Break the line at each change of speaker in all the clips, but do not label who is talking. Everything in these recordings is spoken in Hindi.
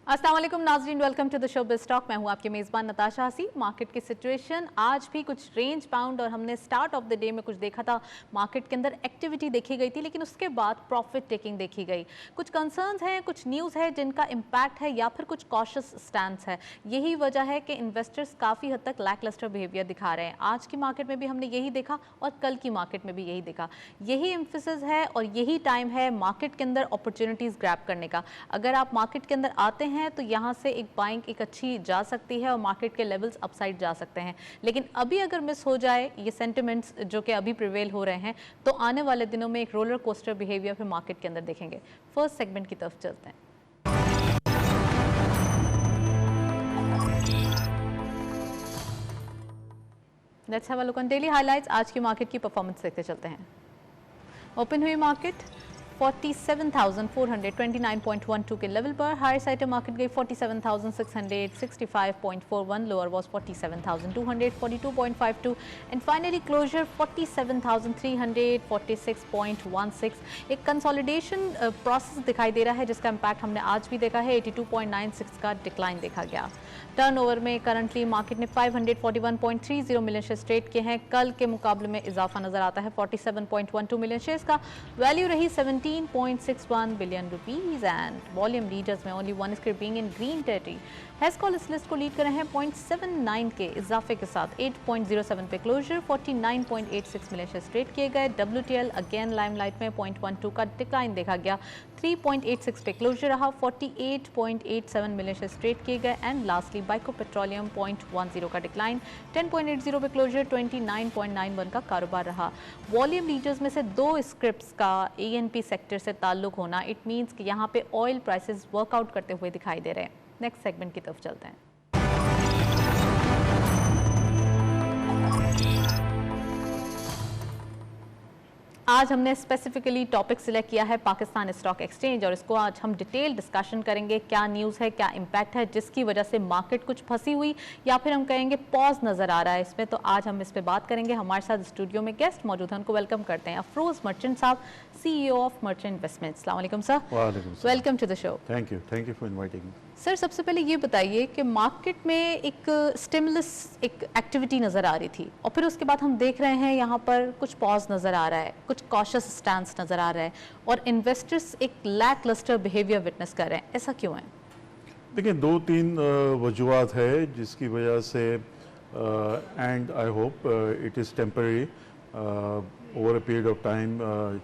अस्सलाम वालेकुम नाज़रीन, welcome to the show biz talk. मैं हूं आपकी मेज़बान नताशा हसी। मार्केट की सिचुएशन आज भी कुछ रेंज बाउंड और हमने स्टार्ट ऑफ द डे में कुछ देखा था, मार्केट के अंदर एक्टिविटी देखी गई थी, लेकिन उसके बाद प्रॉफिट टेकिंग देखी गई। कुछ कंसर्न्स हैं, कुछ न्यूज़ है जिनका इम्पैक्ट है या फिर कुछ कॉशियस स्टैंस है। यही वजह है कि इन्वेस्टर्स काफ़ी हद तक लैकलस्टर बिहेवियर दिखा रहे हैं। आज की मार्केट में भी हमने यही देखा और कल की मार्केट में भी यही देखा। यही एम्फेसिस है और यही टाइम है मार्केट के अंदर अपॉर्चुनिटीज़ ग्रैब करने का। अगर आप मार्केट के अंदर आते हैं तो यहाँ से एक बाइंग एक अच्छी जा सकती है और मार्केट के लेवल्स अपसाइड जा सकते हैं। लेकिन अभी अगर मिस हो जाए ये सेंटिमेंट्स जो कि अभी प्रिवेल हो रहे हैं, तो आने वाले दिनों में एक रोलर कोस्टर बिहेवियर फिर मार्केट के अंदर देखेंगे। फर्स्ट सेगमेंट की तरफ चलते हैं। Let's have a look on daily highlights. आज की मार्केट की परफॉर्मेंस देखते चलते हैं। ओपन हुई मार्केट 47,429.12 के लेवल पर। हायर साइड मार्केट गई 47,665.41, lower was 47,242.52 and finally closure 47,346.16। एक कंसोलिडेशन प्रोसेस दिखाई दे रहा है जिसका इम्पैक्ट हमने आज भी देखा है। 82.96 का डिक्लाइन देखा गया। टर्नओवर में करंटली मार्केट ने 541.30 मिलियन शेयर्स ट्रेड किए हैं। कल के मुकाबले में इजाफा नजर आता है 47.12 मिलियन शेयर्स का। वैल्यू रही 17.61 billion rupees and volume leaders में only one scrip being in green territory. हेस्कॉल इस लिस्ट को लीड कर रहे हैं 0.79 के इजाफे के साथ। 8.07 पे क्लोजर, 49.86 मिलियन शेयर्स ट्रेड किए गए। WTL अगेन लाइमलाइट में 0.12 का डिक्लाइन देखा गया। 3.86 पे क्लोजर रहा। 48.87 मिलियन शेयर्स ट्रेड किए गए एंड लास्टली बाइको पेट्रोलियम 0.10 का डिक्लाइन। 10.80 पे क्लोजर, 29.91 का कारोबार रहा। वॉल्यूम लीडर्स में से दो स्क्रिप्ट्स का ANP सेक्टर से ताल्लुक होना, इट मीन्स कि यहाँ पे ऑयल प्राइसेस वर्कआउट करते हुए दिखाई दे रहे हैं। नेक्स्ट सेगमेंट की तरफ चलते हैं। आज हमने स्पेसिफिकली टॉपिक सिलेक्ट किया है पाकिस्तान स्टॉक एक्सचेंज और इसको आज हम डिटेल डिस्कशन करेंगे। क्या न्यूज़ है, क्या इम्पैक्ट है जिसकी वजह से मार्केट कुछ फंसी हुई या फिर हम कहेंगे पॉज नज़र आ रहा है इसमें। तो आज हम इस पे बात करेंगे। हमारे साथ स्टूडियो में गेस्ट मौजूद हैं, उनको वेलकम करते हैं। अफरोज मर्चेंट साहब, CEO ऑफ मर्चेंट इन्वेस्टमेंट्स। अस्सलाम वालेकुम sir. Welcome to the show.
Thank you for inviting me.
Sir, सबसे पहले ये बताइए कि मार्केट में एक स्टिमुलस एक एक्टिविटी नज़र आ रही थी और फिर उसके बाद हम देख रहे हैं यहाँ पर कुछ पॉज नज़र आ रहा है, कुछ कॉशियस स्टैंस नज़र आ रहा है और इन्वेस्टर्स एक लैक लस्टर बिहेवियर विटनेस कर रहे हैं। ऐसा क्यों है?
देखिए, दो तीन वजूहत है जिसकी वजह से and I hope it is temporary, over a period of time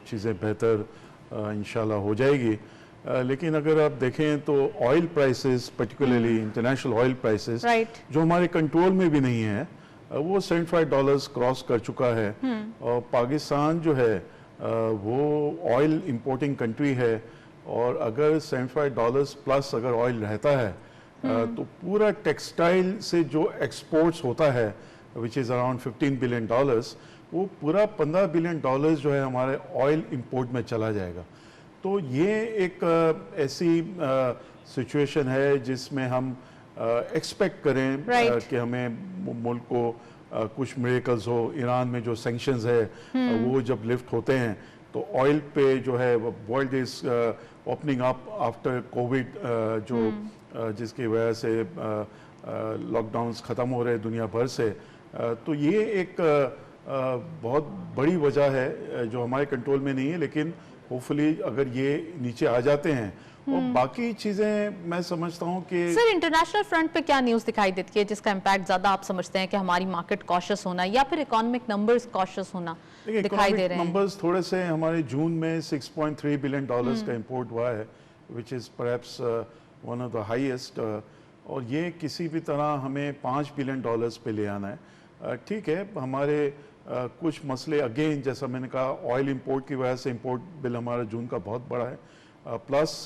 चीज़ें बेहतर इंशाल्लाह हो जाएगी। लेकिन अगर आप देखें तो oil prices, particularly international oil prices, जो हमारे कंट्रोल में भी नहीं है, वो $75 क्रॉस कर चुका है। और पाकिस्तान जो है वो ऑयल इंपोर्टिंग कंट्री है और अगर $75 प्लस अगर ऑयल रहता है तो पूरा टेक्सटाइल से जो एक्सपोर्ट्स होता है विच इज़ अराउंड $15 बिलियन, वो पूरा $15 बिलियन जो है हमारे ऑयल इंपोर्ट में चला जाएगा। तो ये एक ऐसी सिचुएशन है जिसमें हम एक्सपेक्ट करें कि हमें मुल्क को कुछ मिरेकल्स हो। ईरान में जो सैंक्शंस है वो जब लिफ्ट होते हैं तो ऑयल पे जो है world is opening up after Covid, जो जिसकी वजह से लॉकडाउन्स ख़त्म हो रहे दुनिया भर से। तो ये एक बहुत बड़ी वजह है जो हमारे कंट्रोल में नहीं है, लेकिन होपफुली अगर ये नीचे आ जाते हैं और बाकी चीजें मैं समझता हूँ कि
सर इंटरनेशनल फ्रंट पे क्या न्यूज़ दिखाई देती है जिसका इम्पैक्ट ज्यादा आप समझते हैं कि हमारी मार्केट कॉशियस होना या फिर इकोनॉमिक नंबर्स कॉशियस होना दिखाई दे रहे हैं?
नंबर्स थोड़े से हमारे जून में $6.3 बिलियन का इंपोर्ट हुआ है, which is perhaps one of the highest. और ये किसी भी तरह हमें $5 बिलियन पे ले आना है। ठीक है, हमारे कुछ मसले अगेन जैसा मैंने कहा ऑयल इंपोर्ट की वजह से इंपोर्ट बिल हमारा जून का बहुत बड़ा है, प्लस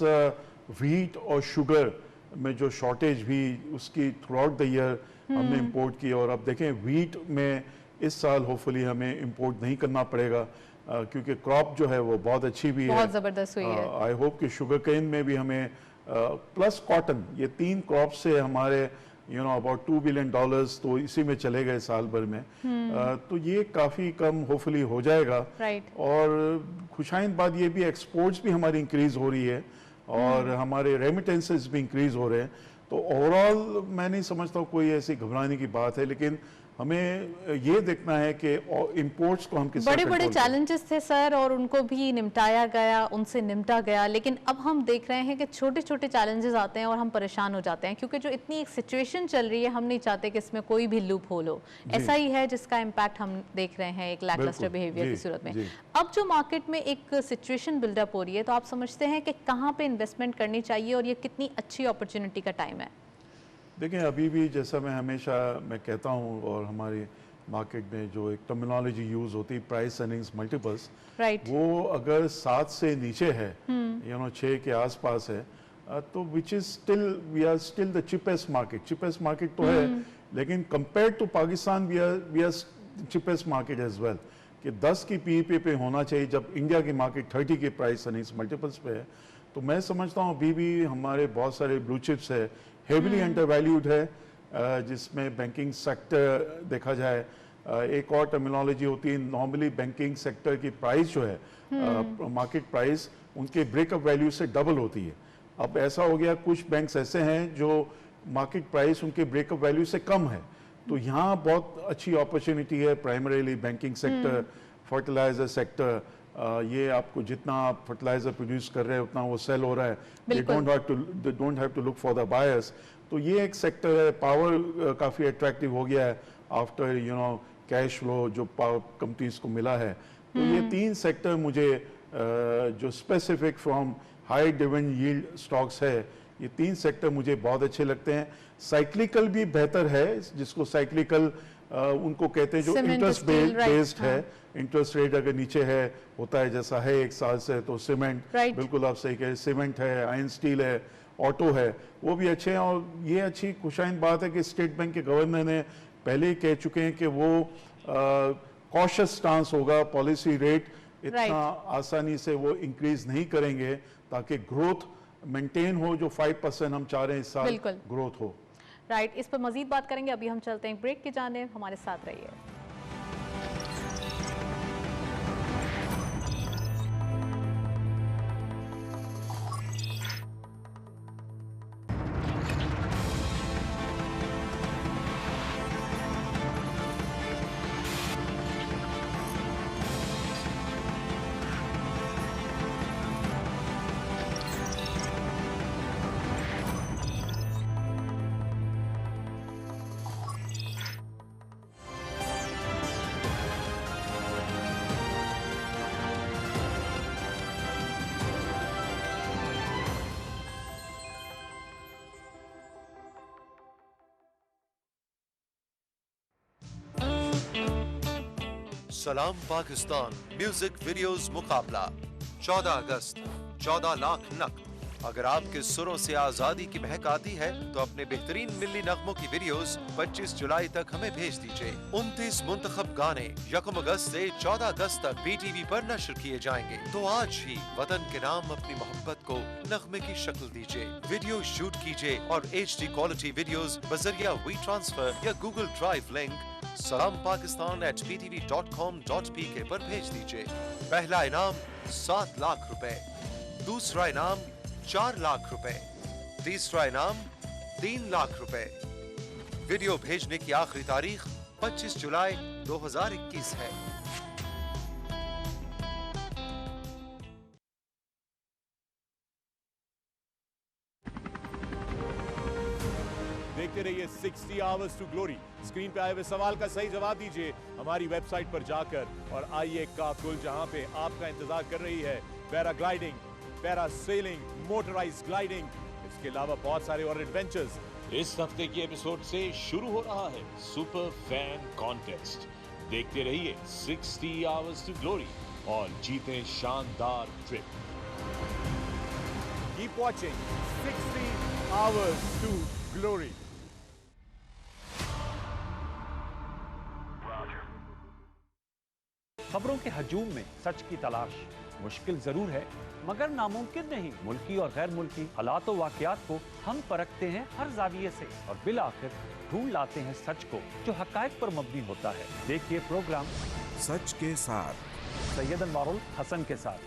व्हीट और शुगर में जो शॉर्टेज भी उसकी थ्रू आउट द ईयर हमने इंपोर्ट की। और अब देखें व्हीट में इस साल होपफुली हमें इंपोर्ट नहीं करना पड़ेगा क्योंकि क्रॉप जो है वो बहुत अच्छी भी
बहुत
है,
ज़बरदस्त हुई है।
आई होप कि शुगर केन में भी हमें प्लस कॉटन, ये तीन क्रॉप से हमारे अबाउट $2 बिलियन तो इसी में चले गए साल भर में। तो ये काफ़ी कम होपफुली हो जाएगा। और खुशाइन बात ये भी एक्सपोर्ट्स भी हमारी इंक्रीज हो रही है और हमारे रेमिटेंसेस भी इंक्रीज हो रहे हैं। तो ओवरऑल मैं नहीं समझता हूँ कोई ऐसी घबराने की बात है, लेकिन हमें ये देखना है कि इंपोर्ट्स को हम किस
बड़े बड़े चैलेंजेस थे सर और उनको भी निपटाया गया, उनसे निपटा गया, लेकिन अब हम देख रहे हैं कि छोटे छोटे चैलेंजेस आते हैं और हम परेशान हो जाते हैं, क्योंकि जो इतनी एक सिचुएशन चल रही है हम नहीं चाहते कि इसमें कोई भी लूप होल हो। ऐसा ही है जिसका इम्पैक्ट हम देख रहे हैं एक लैकलस्टर बिहेवियर की सूरत में। अब जो मार्केट में एक सिचुएशन बिल्डअप हो रही है, तो आप समझते हैं कि कहाँ पे इन्वेस्टमेंट करनी चाहिए और ये कितनी अच्छी अपॉर्चुनिटी का टाइम है?
देखिए, अभी भी जैसा मैं कहता हूँ, और हमारी मार्केट में जो एक टर्मिनोलॉजी यूज़ होती है प्राइस अर्निंग्स मल्टीपल्स, वो अगर 7 से नीचे है, 6 के आसपास है, तो which is still we are still the cheapest market तो है, लेकिन compare to Pakistan we are cheapest market as well, कि 10 की पीईपी पे होना चाहिए जब इंडिया की मार्केट 30 के प्राइस अर्निंग्स मल्टीपल्स पे है। तो मैं समझता हूँ अभी भी हमारे बहुत सारे ब्लू चिप्स है, हेविली अंडर वैल्यूड है, जिसमें बैंकिंग सेक्टर देखा जाए, एक और टर्मिनोलॉजी होती है, नॉर्मली बैंकिंग सेक्टर की प्राइस जो है मार्केट प्राइस उनके ब्रेकअप वैल्यू से डबल होती है। अब ऐसा हो गया, कुछ बैंक्स ऐसे हैं जो मार्केट प्राइस उनके ब्रेकअप वैल्यू से कम है, तो यहाँ बहुत अच्छी अपॉर्चुनिटी है। Primarily banking sector, fertiliser sector, ये आपको जितना आप फर्टिलाइजर प्रोड्यूस कर रहे हैं उतना वो सेल हो रहा है, they don't have to look for the buyers. तो ये एक सेक्टर है। पावर काफ़ी अट्रैक्टिव हो गया है आफ्टर कैश फ्लो जो पावर कंपनीज को मिला है। तो ये 3 सेक्टर मुझे जो specific from high dividend yield stocks है, ये 3 सेक्टर मुझे बहुत अच्छे लगते हैं। साइक्लिकल भी बेहतर है, जिसको साइक्लिकल उनको कहते हैं जो इंटरेस्ट बेस्ड है। इंटरेस्ट रेट अगर नीचे है होता है जैसा है 1 साल से, तो सीमेंट, बिल्कुल आप सही कह रहे हैं, सीमेंट है, आयरन स्टील है, ऑटो है, वो भी अच्छे हैं। और ये अच्छी खुशाइन बात है कि स्टेट बैंक के गवर्नर ने पहले ही कह चुके हैं कि वो कॉशियस स्टांस होगा, पॉलिसी रेट इतना आसानी से वो इंक्रीज नहीं करेंगे, ताकि ग्रोथ मेंटेन हो, जो 5% हम चाह रहे हैं इस साल ग्रोथ हो।
राइट, इस पर मजीद बात करेंगे। अभी हम चलते हैं ब्रेक की जानिब, हमारे साथ रहिए।
सलाम पाकिस्तान म्यूजिक वीडियोस मुकाबला 14 अगस्त 14 लाख नक। अगर आपके सुरों से आजादी की महक आती है तो अपने बेहतरीन मिल्ली नगमों की वीडियोस 25 जुलाई तक हमें भेज दीजिए। 29 मुंतखब गाने 1 अगस्त से 14 अगस्त तक PTV पर नश्र किए जाएंगे। तो आज ही वतन के नाम अपनी मोहब्बत को नगमे की शक्ल दीजिए। वीडियो शूट कीजिए और HD क्वालिटी वीडियोस बजरिया वी ट्रांसफर या गूगल ड्राइव लिंक salampakistan@ptv.com.pk पर भेज दीजिए। पहला इनाम 7 लाख रुपए, दूसरा इनाम 4 लाख रुपए, तीसरा इनाम 3 लाख रुपए। वीडियो भेजने की आखिरी तारीख 25 जुलाई 2021 है।
देखते रहिए 60 आवर्स टू ग्लोरी। स्क्रीन पे आए हुए सवाल का सही जवाब दीजिए हमारी वेबसाइट पर जाकर, और आइए काकुल जहां पे आपका इंतजार कर रही है पैराग्लाइडिंग, पैरासेलिंग, मोटराइज्ड ग्लाइडिंग, इसके अलावा बहुत सारे और एडवेंचर्स।
इस हफ्ते की एपिसोड से शुरू हो रहा है सुपर फैन कॉन्टेस्ट। देखते रहिए 60 आवर्स टू ग्लोरी और जीते शानदार trip.
Keep watching 60 hours to glory.
खबरों के हजूम में सच की तलाश मुश्किल जरूर है, मगर नामुमकिन नहीं। मुल्की और गैर मुल्की हालात और वाकयात को हम परखते हैं हर जाविये से और बिल आखिर ढूंढ लाते हैं सच को, जो हकायक पर मबनी होता है। देखिए प्रोग्राम
सच के साथ
सैयद अनवारुल हसन के साथ।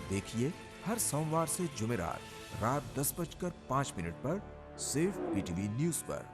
देखिए हर सोमवार से जुमेरात रात 10:05 पर सिर्फ PTV न्यूज पर।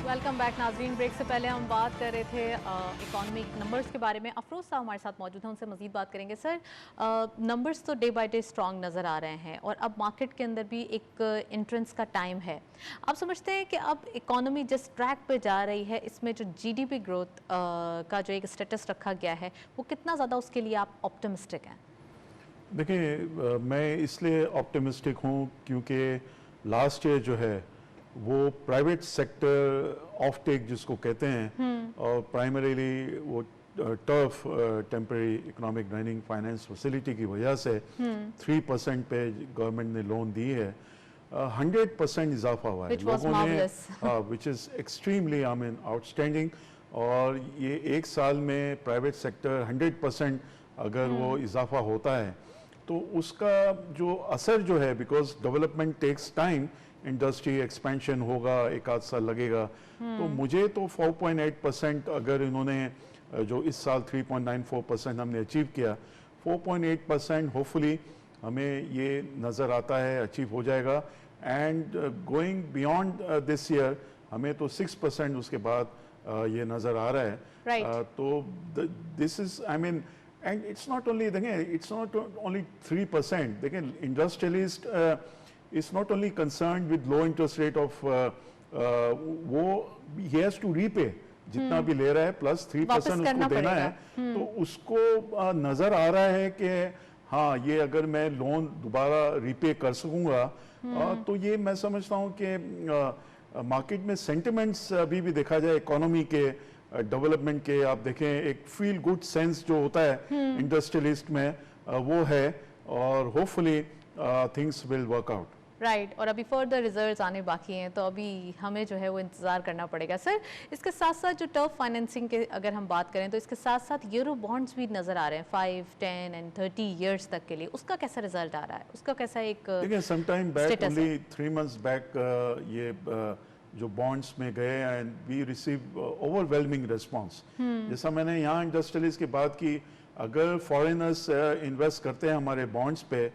वेलकम बैक नाजरीन। ब्रेक से पहले हम बात कर रहे थे इकोनॉमिक नंबर्स के बारे में। अफरोज साहब हमारे साथ मौजूद हैं, उनसे मजीद बात करेंगे। सर, नंबर्स तो डे बाय डे स्ट्रॉन्ग नज़र आ रहे हैं और अब मार्केट के अंदर भी एक एंट्रेंस का टाइम है। आप समझते हैं कि अब इकोनॉमी जिस ट्रैक पे जा रही है, इसमें जो GDP ग्रोथ का जो एक स्टेटस रखा गया है, वो कितना ज़्यादा उसके लिए आप ऑप्टिमिस्टिक हैं?
देखिए, मैं इसलिए ऑप्टिमिस्टिक हूँ क्योंकि लास्ट ईयर जो है वो प्राइवेट सेक्टर ऑफ टेक जिसको कहते हैं, और प्राइमरीली वो turf temporary economic grinding finance facility की वजह से 3% पे गवर्नमेंट ने लोन दी है। 100% इजाफा हुआ है लोगों ने, which is extremely I mean outstanding. और ये एक साल में प्राइवेट सेक्टर 100% अगर वो इजाफा होता है तो उसका जो असर जो है, because development takes time, industry expansion होगा, एक आध साल लगेगा, तो मुझे तो 4.8% अगर इन्होंने जो इस साल 3.94% हमने अचीव किया, 4.8% होपफुली हमें ये नज़र आता है अचीव हो जाएगा। And going beyond this year हमें तो 6% उसके बाद ये नज़र आ रहा है। तो this is I mean, and it's not only, देखें इट्स नॉट ओनली 3%, देखें industrialist is not only concerned with low interest rate of वो he has to repay जितना भी ले रहा है प्लस 3% उसको देना है, तो उसको नजर आ रहा है कि हाँ ये अगर मैं लोन दोबारा रीपे कर सकूंगा, तो ये मैं समझता हूँ कि मार्केट में सेंटिमेंट्स अभी भी देखा जाए इकोनॉमी के डेवलपमेंट के, आप देखें एक फील गुड सेंस जो होता है इंडस्ट्रियलिस्ट में वो है, और hopefully things will work out.
Right, और अभी फर्दर रिजल्ट्स आने बाकी हैं, तो अभी हमें जो है वो इंतज़ार करना पड़ेगा। सर, इसके साथ साथ जो टर्फ फाइनेंसिंग के अगर हम बात करें तो इसके साथ साथ यूरो बॉन्ड्स भी नज़र आ रहे हैं 5, 10 एंड 30 ईयर्स तक के लिए, उसका कैसा रिजल्ट आ रहा है, उसका कैसा एक
देखिए some time back, only 3 months back ये जो बॉन्ड्स में गए and we receive overwhelming response. जैसा मैंने यहाँ इंडस्ट्रियलिस्ट की बात की, अगर फॉरेनर्स इन्वेस्ट करते हैं हमारे बॉन्ड्स पे,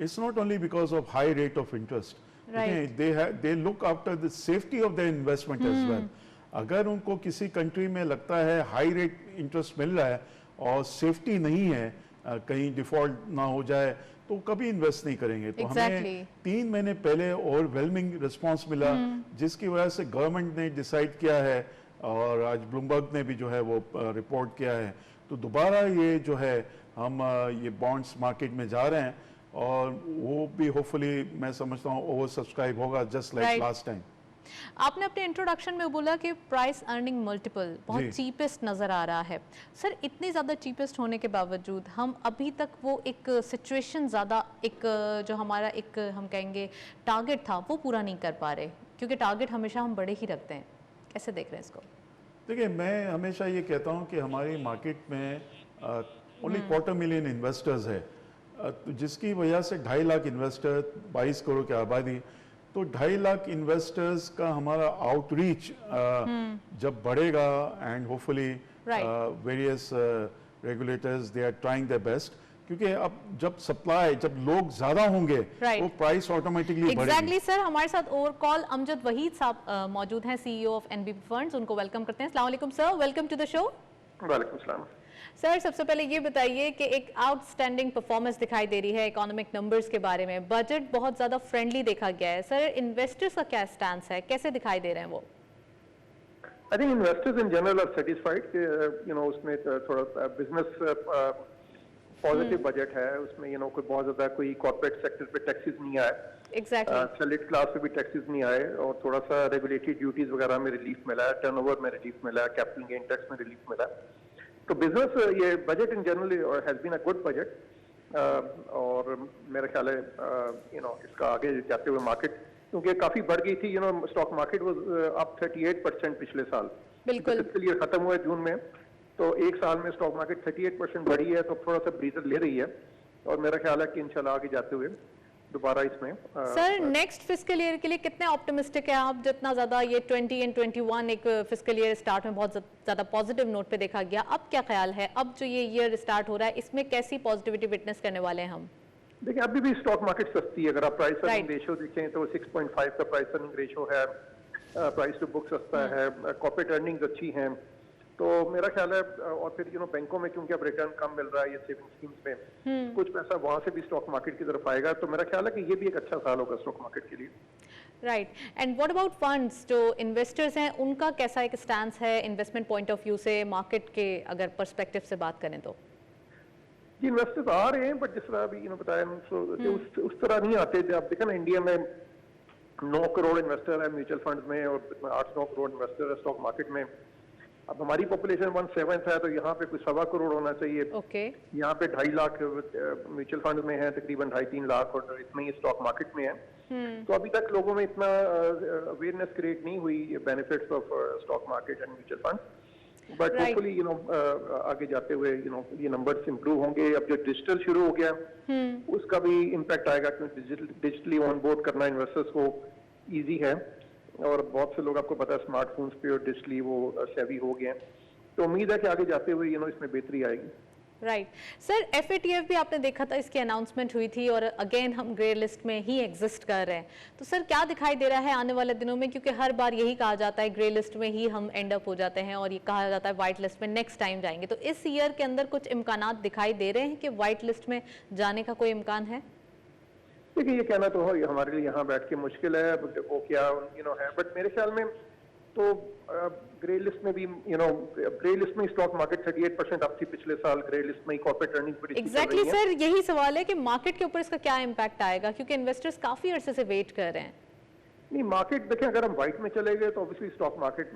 it's not only because of high rate of interest, right. they look after the safety of their investment as well. अगर उनको किसी कंट्री में लगता है हाई रेट इंटरेस्ट मिल रहा है और सेफ्टी नहीं है, कहीं डिफॉल्ट ना हो जाए, तो कभी इन्वेस्ट नहीं करेंगे। तो हमें 3 महीने पहले ओवरवेलमिंग रिस्पांस मिला, जिसकी वजह से गवर्नमेंट ने डिसाइड किया है, और आज ब्लूमबर्ग ने भी जो है वो रिपोर्ट किया है, तो दोबारा ये जो है हम ये बॉन्ड्स मार्केट में जा रहे हैं, और वो भी होपफुली मैं समझता हूँ ओवर सब्सक्राइब होगा जस्ट लाइक लास्ट टाइम।
आपने अपने इंट्रोडक्शन में बोला कि प्राइस अर्निंग मल्टीपल बहुत चीपेस्ट नज़र आ रहा है। सर, इतनी ज़्यादा चीपेस्ट होने के बावजूद हम अभी तक वो एक सिचुएशन ज़्यादा एक जो हमारा एक हम कहेंगे टारगेट था वो पूरा नहीं कर पा रहे, क्योंकि टारगेट हमेशा हम बड़े ही रखते हैं। कैसे देख रहे हैं इसको? देखिए,
मैं हमेशा ये कहता हूँ कि हमारी मार्केट में ओनली 250,000 इन्वेस्टर्स है, तो जिसकी वजह से 2.5 लाख इन्वेस्टर, 22 करोड़ की आबादी, तो 2.5 लाख इन्वेस्टर्स का हमारा आउटरीच जब बढ़ेगा, and hopefully various regulators they are trying their best, क्योंकि अब जब सप्लाई, जब लोग ज्यादा होंगे वो प्राइस ऑटोमेटिकली बढ़ेगी।
एग्जैक्टली सर, हमारे साथ ओवर कॉल अमजद वहीद साहब मौजूद हैं, CEO ऑफ NBP फंड्स, उनको वेलकम करते हैं। अस्सलाम वालेकुम sir, welcome to the show.
वालेकुम सलाम।
सर, सबसे पहले ये बताइए कि एक आउटस्टैंडिंग परफॉर्मेंस दिखाई दे रही है इकोनॉमिक नंबर्स के बारे में, बजट बहुत ज़्यादा फ्रेंडली देखा गया है। सर, इन्वेस्टर्स का क्या स्टैंस है, कैसे दिखाई दे रहे हैं वो?
I think investors in general R satisfied कि उसमें थोड़ा बिजनेस पॉजिटिव बजट है, उसमें कोई बहुत ज्यादा कोई कॉर्पोरेट सेक्टर पे टैक्सेस नहीं आए, सैलरीड क्लास पे भी टैक्सेस नहीं आए, और थोड़ा सा रेगुलेटरी ड्यूटीज वगैरह में रिलीफ मिला है, टर्नओवर में रिलीफ मिला है, कैपिटल गेन टैक्स में रिलीफ मिला है। तो बिजनेस ये budget in general has been a good budget, और मेरा ख्याल है इसका आगे जाते हुए मार्केट, क्योंकि काफी बढ़ गई थी, स्टॉक मार्केट वाज अप 38% पिछले साल,
बिल्कुल
फिस्कल ईयर खत्म हुआ है जून में, तो एक साल में स्टॉक मार्केट 38% बढ़ी है, तो थोड़ा सा ब्रीजर ले रही है, और मेरा ख्याल है कि इंशाल्लाह आगे जाते हुए दोबारा इसमें
सर नेक्स्ट फिस्कल ईयर के लिए कितने ऑप्टिमिस्टिक है आप? जितना ज्यादा ये 20 और 21 एक फिस्कल ईयर स्टार्ट में बहुत ज्यादा पॉजिटिव नोट पे देखा गया, अब क्या ख्याल है, अब जो ये ईयर स्टार्ट हो रहा है इसमें कैसी पॉजिटिविटी विटनेस करने वाले हैं हम?
देखिए अभी भी स्टॉक मार्केट सस्ती है, अगर आप प्राइस अर्निंग रेशियो देखें तो 6.5 का प्राइस अर्निंग रेशियो है, प्राइस टू बुक सस्ता है, कॉर्पोरेट अर्निंग्स अच्छी हैं, तो मेरा ख्याल है, और फिर बैंकों में क्योंकि अब रिटर्न कम मिल रहा है ये सेविंग स्कीम्स में, कुछ पैसा वहां से भी स्टॉक मार्केट की तरफ आएगा, तो मेरा ख्याल है कि ये भी एक अच्छा साल होगा स्टॉक मार्केट के लिए।
Right, and what about funds, जो इन्वेस्टर्स हैं उनका कैसा एक स्टैंस है इन्वेस्टमेंट पॉइंट ऑफ व्यू से, मार्केट के अगर पर्सपेक्टिव से बात करें तो?
जी इन्वेस्टर्स आ रहे हैं, बट जिस तरह अभी बताया उस तरह नहीं आते। आप देखें ना, इंडिया में 9 करोड़ इन्वेस्टर है म्यूचुअल फंड्स में, और 8-9 करोड़ इन्वेस्टर है स्टॉक मार्केट में। अब हमारी पॉपुलेशन 1/7 है, तो यहाँ पे कुछ 1.25 करोड़ होना चाहिए। यहाँ पे 2.5 लाख म्यूचुअल फंड में है, तकरीबन 2.5-3 लाख, और इतना ही स्टॉक मार्केट में है। तो अभी तक लोगों में इतना अवेयरनेस क्रिएट नहीं हुई benefits of stock market and mutual fund, but hopefully आगे जाते हुए ये नंबर्स इंप्रूव होंगे। अब जो डिजिटल शुरू हो गया उसका भी इम्पैक्ट आएगा, क्योंकि डिजिटली ऑन बोर्ड करना इन्वेस्टर्स को ईजी है, और बहुत से लोग आपको पता है स्मार्टफोन्स पे और डिजिटली वो सेवी हो गए हैं, तो उम्मीद है कि आगे जाते हुए इसमें बेहतरी आएगी।
राइट सर, FATF भी आपने देखा था, इसकी अनाउंसमेंट हुई थी, और अगेन हम ग्रे लिस्ट में ही एग्जिस्ट कर रहे हैं, तो सर क्या दिखाई दे रहा है आने वाले दिनों में? क्योंकि हर बार यही कहा जाता है ग्रे लिस्ट में ही हम एंड अप हो जाते हैं, और ये कहा जाता है व्हाइट लिस्ट में नेक्स्ट टाइम जाएंगे, तो इस ईयर के अंदर कुछ इम्कानात दिखाई दे रहे हैं कि व्हाइट लिस्ट में जाने का कोई इम्कान है?
देखिए ये कहना तो हमारे लिए यहाँ बैठ के मुश्किल है, वो क्या है, बट मेरे ख्याल में तो ग्रे लिस्ट में भी ग्रे लिस्ट में स्टॉक मार्केट 38% अप थी पिछले साल, ग्रे लिस्ट में ही कॉर्पोरेट अर्निंग बड़ी
एग्जैक्टली सर, यही सवाल है कि मार्केट के ऊपर इसका क्या इम्पैक्ट आएगा, क्योंकि इन्वेस्टर्स काफी अरसे से वेट कर रहे हैं।
नहीं, मार्केट देखें, अगर हम व्हाइट में चले गए तो ऑब्वियसली स्टॉक मार्केट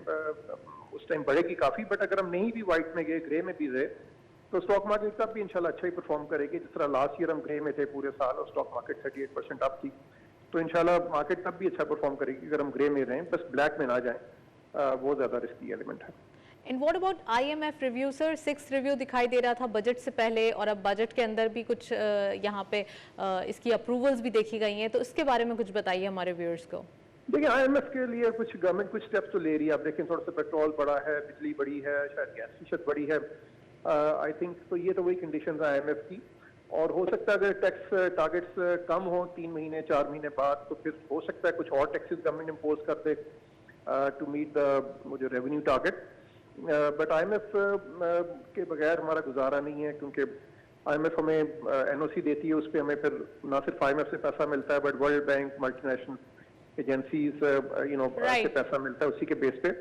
उस टाइम बढ़ेगी काफी, बट अगर हम नहीं भी व्हाइट में गए, ग्रे में भी गए, तो स्टॉक मार्केट तब भी इंशाल्लाह अच्छा ही परफॉर्म करेगी। जिस तरह लास्ट ईयर हम ग्रे में थे पूरे साल और स्टॉक मार्केट 38% अप थी, तो इंशाल्लाह मार्केट तब भी अच्छा परफॉर्म करेगी अगर हम ग्रे में रहें, बस ब्लैक में ना जाएं, वो ज्यादा रिस्की एलिमेंट है।
And what about IMF review sir? 6th review दिखाई दे रहा था बजट से पहले, और अब बजट के अंदर भी कुछ यहाँ पे इसकी अप्रूवल्स भी देखी गई हैं, तो इसके बारे में कुछ बताइए हमारे व्यूअर्स को।
देखिए IMF के लिए कुछ गवर्नमेंट कुछ स्टेप्स तो ले रही है। आप देखें, थोड़ा सा पेट्रोल बढ़ा है, बिजली बढ़ी है, शायद गैस फीसद बढ़ी है, आई थिंक, तो ये तो वही कंडीशन है IMF की, और हो सकता है अगर टैक्स टारगेट्स कम हो 3 महीने 4 महीने बाद, तो फिर हो सकता है कुछ और टैक्सेस गवर्नमेंट इम्पोज कर दे टू मीट द जो रेवेन्यू टारगेट, बट IMF के बगैर हमारा गुजारा नहीं है, क्योंकि IMF हमें NOC देती है, उस पर हमें फिर ना सिर्फ IMF से पैसा मिलता है, but world bank, multinational agencies से पैसा मिलता है उसी के बेस पे,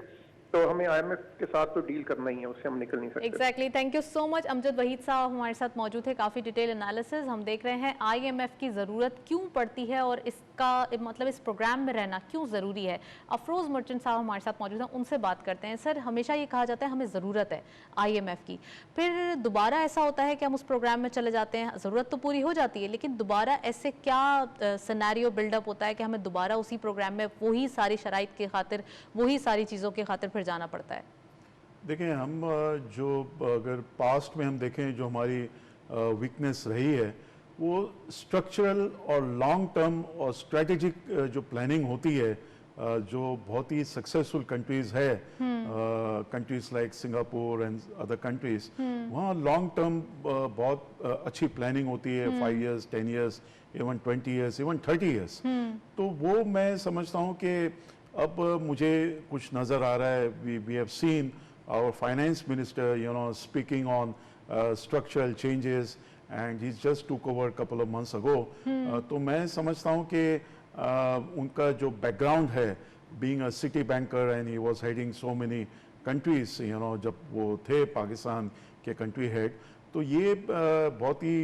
तो हमें IMF के साथ तो डील करना ही है, उससे हम निकल नहीं सकते।
Exactly, thank you so much. Amjad Waheed साहब हमारे साथ मौजूद है, काफ़ी डिटेल एनालिसिस हम देख रहे हैं, IMF की ज़रूरत क्यों पड़ती है और इसका मतलब इस प्रोग्राम में रहना क्यों ज़रूरी है। अफरोज़ मर्चेंट साहब हमारे साथ मौजूद हैं, उनसे बात करते हैं। सर, हमेशा ये कहा जाता है हमें ज़रूरत है IMF की, फिर दोबारा ऐसा होता है कि हम उस प्रोग्राम में चले जाते हैं, ज़रूरत तो पूरी हो जाती है, लेकिन दोबारा ऐसे क्या सिनेरियो बिल्डअप होता है कि हमें दोबारा उसी प्रोग्राम में वही सारी शराइत की खातिर, वही सारी चीज़ों की खातिर फिर जाना पड़ता है?
देखें, हम जो अगर पास्ट में हम देखें, जो हमारी वीकनेस रही है, वो स्ट्रक्चरल और लॉन्ग टर्म और स्ट्रेटेजिक जो प्लानिंग होती है, जो बहुत ही सक्सेसफुल कंट्रीज है, countries like Singapore and other countries, वहाँ लॉन्ग टर्म बहुत अच्छी प्लानिंग होती है, 5 years, 10 years, even 20 years, even 30 years। तो वो मैं समझता हूँ कि अब मुझे कुछ नज़र आ रहा है, we have seen our finance minister, speaking on structural changes, and he just took over a couple of months ago. तो मैं समझता हूँ कि उनका जो background है, being a city banker and he was heading so many countries, जब वो थे पाकिस्तान के country head, तो ये बहुत ही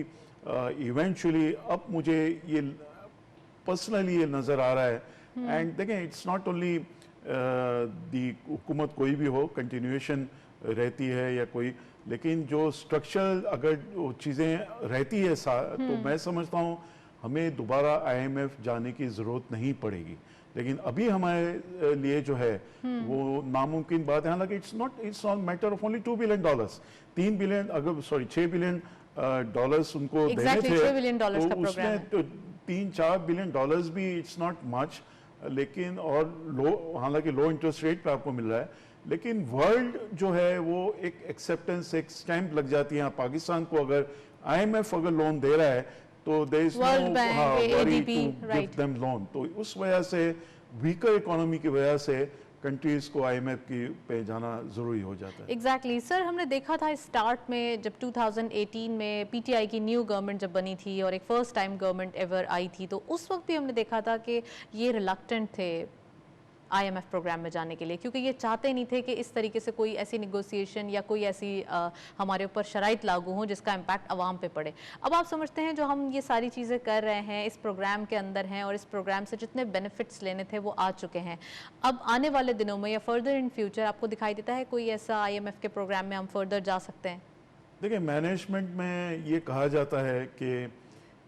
इवेंचुअली अब मुझे ये पर्सनली ये नज़र आ रहा है। एंड देखें, इट्स नॉट ओनली दी हुकूमत कोई भी हो, कंटिन्यूएशन रहती है या कोई, लेकिन जो स्ट्रक्चरल अगर वो चीज़ें रहती है तो मैं समझता हूँ हमें दोबारा IMF जाने की ज़रूरत नहीं पड़ेगी। लेकिन अभी हमारे लिए जो है वो नामुमकिन बात है। हालांकि it's not matter of only $2 billion, 3 billion, अगर सॉरी $6 बिलियन उनको देने थे,
$6 बिलियन का
तो
प्रोग्राम
उसमें
है।
तो $3-4 बिलियन भी इट्स नॉट मच, लेकिन और हालांकि लो इंटरेस्ट रेट पे आपको मिल रहा है, लेकिन वर्ल्ड जो है वो एक एक्सेप्टेंस, एक स्टैंप लग जाती है। पाकिस्तान को अगर IMF अगर लोन दे रहा है तो there is
World Bank,
no worry
ADB,
to give
right.
Them loan. तो उस वजह से वीकर इकोनॉमी की वजह से कंट्रीज को IMF की पे जाना जरूरी हो जाता है।
एग्जैक्टली सर, हमने देखा था स्टार्ट में जब 2018 में PTI की न्यू गवर्नमेंट जब बनी थी और एक first time government ever I थी, तो उस वक्त भी हमने देखा था कि ये रिलक्टेंट थे IMF प्रोग्राम में जाने के लिए, क्योंकि ये चाहते नहीं थे कि इस तरीके से कोई ऐसी निगोसिएशन या कोई ऐसी हमारे ऊपर शराइत लागू हो जिसका इम्पैक्ट आवाम पे पड़े। अब आप समझते हैं जो हम ये सारी चीज़ें कर रहे हैं इस प्रोग्राम के अंदर हैं और इस प्रोग्राम से जितने बेनिफिट्स लेने थे वो आ चुके हैं, अब आने वाले दिनों में या फर्दर इन फ्यूचर आपको दिखाई देता है कोई ऐसा IMF के प्रोग्राम में हम फर्दर जा सकते हैं?
देखिए, मैनेजमेंट में ये कहा जाता है कि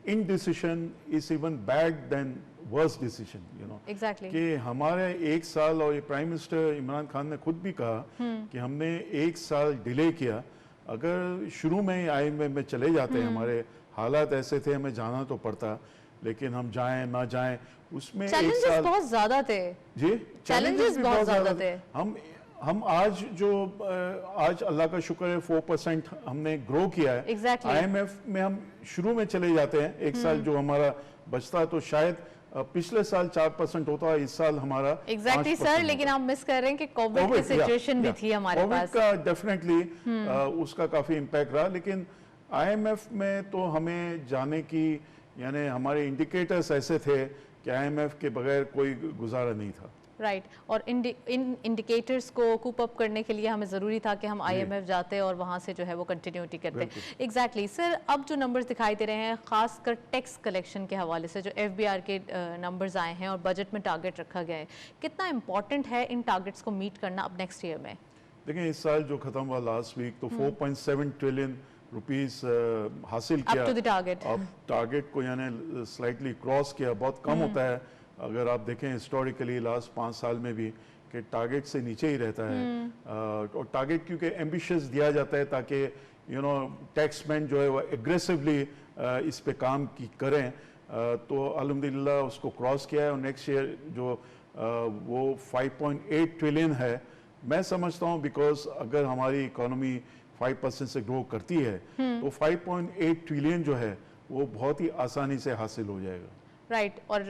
indecision is even bad then worst decision, you know.
Exactly
कि हमारे 1 साल, और ये प्राइम मिनिस्टर इमरान खान ने खुद भी कहा कि हमने 1 साल डिले किया। अगर शुरू में ही IMF में चले जाते, हमारे हालात ऐसे थे हमें जाना तो पड़ता, लेकिन हम जाएं ना जाएं उसमें 1
चैलेंजेस
साल
बहुत ज्यादा थे
जी,
challenges
भी
बहुत ज्यादा थे।
हम आज जो आज अल्लाह का शुक्र है 4% हमने ग्रो किया है।
Exactly.
IMF में हम शुरू में चले जाते हैं, 1 साल जो हमारा बचता तो शायद पिछले साल 4% होता, इस साल हमारा
एग्जैक्टली सर, लेकिन आप मिस कर रहे हैं कि कोविड की सिचुएशन भी थी हमारे पास।
का डेफिनेटली उसका काफी इम्पैक्ट रहा, लेकिन IMF में तो हमें जाने की, यानी हमारे इंडिकेटर्स ऐसे थे कि IMF के बगैर कोई गुजारा नहीं था।
राइट और इन इंडिकेटर्स को कूप अप करने के लिए हमें ज़रूरी था कि हम IMF जाते और वहाँ से जो है वो कंटिन्यूटी करते। एग्जैक्टली सर, अब जो नंबर्स दिखाई दे रहे हैं खासकर टैक्स कलेक्शन के हवाले से, जो FBR के नंबर्स आए हैं और बजट में टारगेट रखा गया है, कितना इंपॉर्टेंट है इन टारगेट्स को मीट करना अब नेक्स्ट ईयर में?
देखिए, इस साल जो खत्म हुआ लास्ट वीक, तो 4.7 ट्रिलियन रुपीस हासिल किया।
Up to the target.
अब टारगेट को यानी स्लाइटली क्रॉस किया। बहुत कम होता है अगर आप देखें हिस्टोरिकली लास्ट 5 साल में भी कि टारगेट से नीचे ही रहता है। और टारगेट क्योंकि एम्बिशियस दिया जाता है ताकि यू नो टैक्समैन जो है वो एग्रेसिवली इस पे काम करें। तो अल्हम्दुलिल्लाह उसको क्रॉस किया है और नेक्स्ट ईयर जो वो 5.8 ट्रिलियन है। मैं समझता हूँ बिकॉज अगर हमारी इकोनॉमी 5% से ग्रो करती है तो 5.8 ट्रिलियन जो है वो बहुत ही आसानी से हासिल हो जाएगा।
राइट और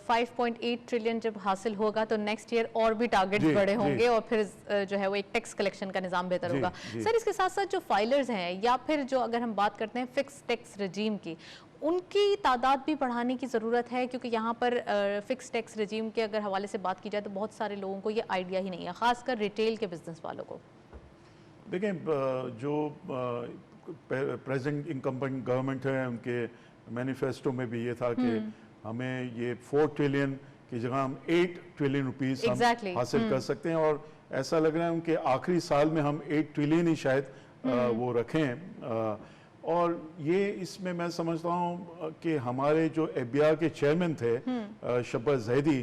5.8 ट्रिलियन जब हासिल होगा तो नेक्स्ट ईयर और भी टारगेट्स बड़े होंगे और फिर जो है वो एक टैक्स कलेक्शन का निज़ाम बेहतर होगा। सर, इसके साथ साथ जो फाइलर्स हैं या फिर जो अगर हम बात करते हैं फिक्स टैक्स रजीम की, उनकी तादाद भी बढ़ाने की ज़रूरत है, क्योंकि यहाँ पर फिक्स टैक्स रजीम के अगर हवाले से बात की जाए तो बहुत सारे लोगों को ये आइडिया ही नहीं है, खासकर रिटेल के बिजनेस वालों को।
देखें, जो प्रेजेंट इनकम्बेंट गवर्नमेंट है उनके मैनिफेस्टो में भी ये था कि हमें ये 4 ट्रिलियन की जगह हम 8 ट्रिलियन रुपीस हम हासिल कर सकते हैं। और ऐसा लग रहा है उनके आखिरी साल में हम 8 ट्रिलियन ही शायद वो रखें। और ये इसमें मैं समझता हूँ कि हमारे जो FBR के चेयरमैन थे शब्बा जैदी,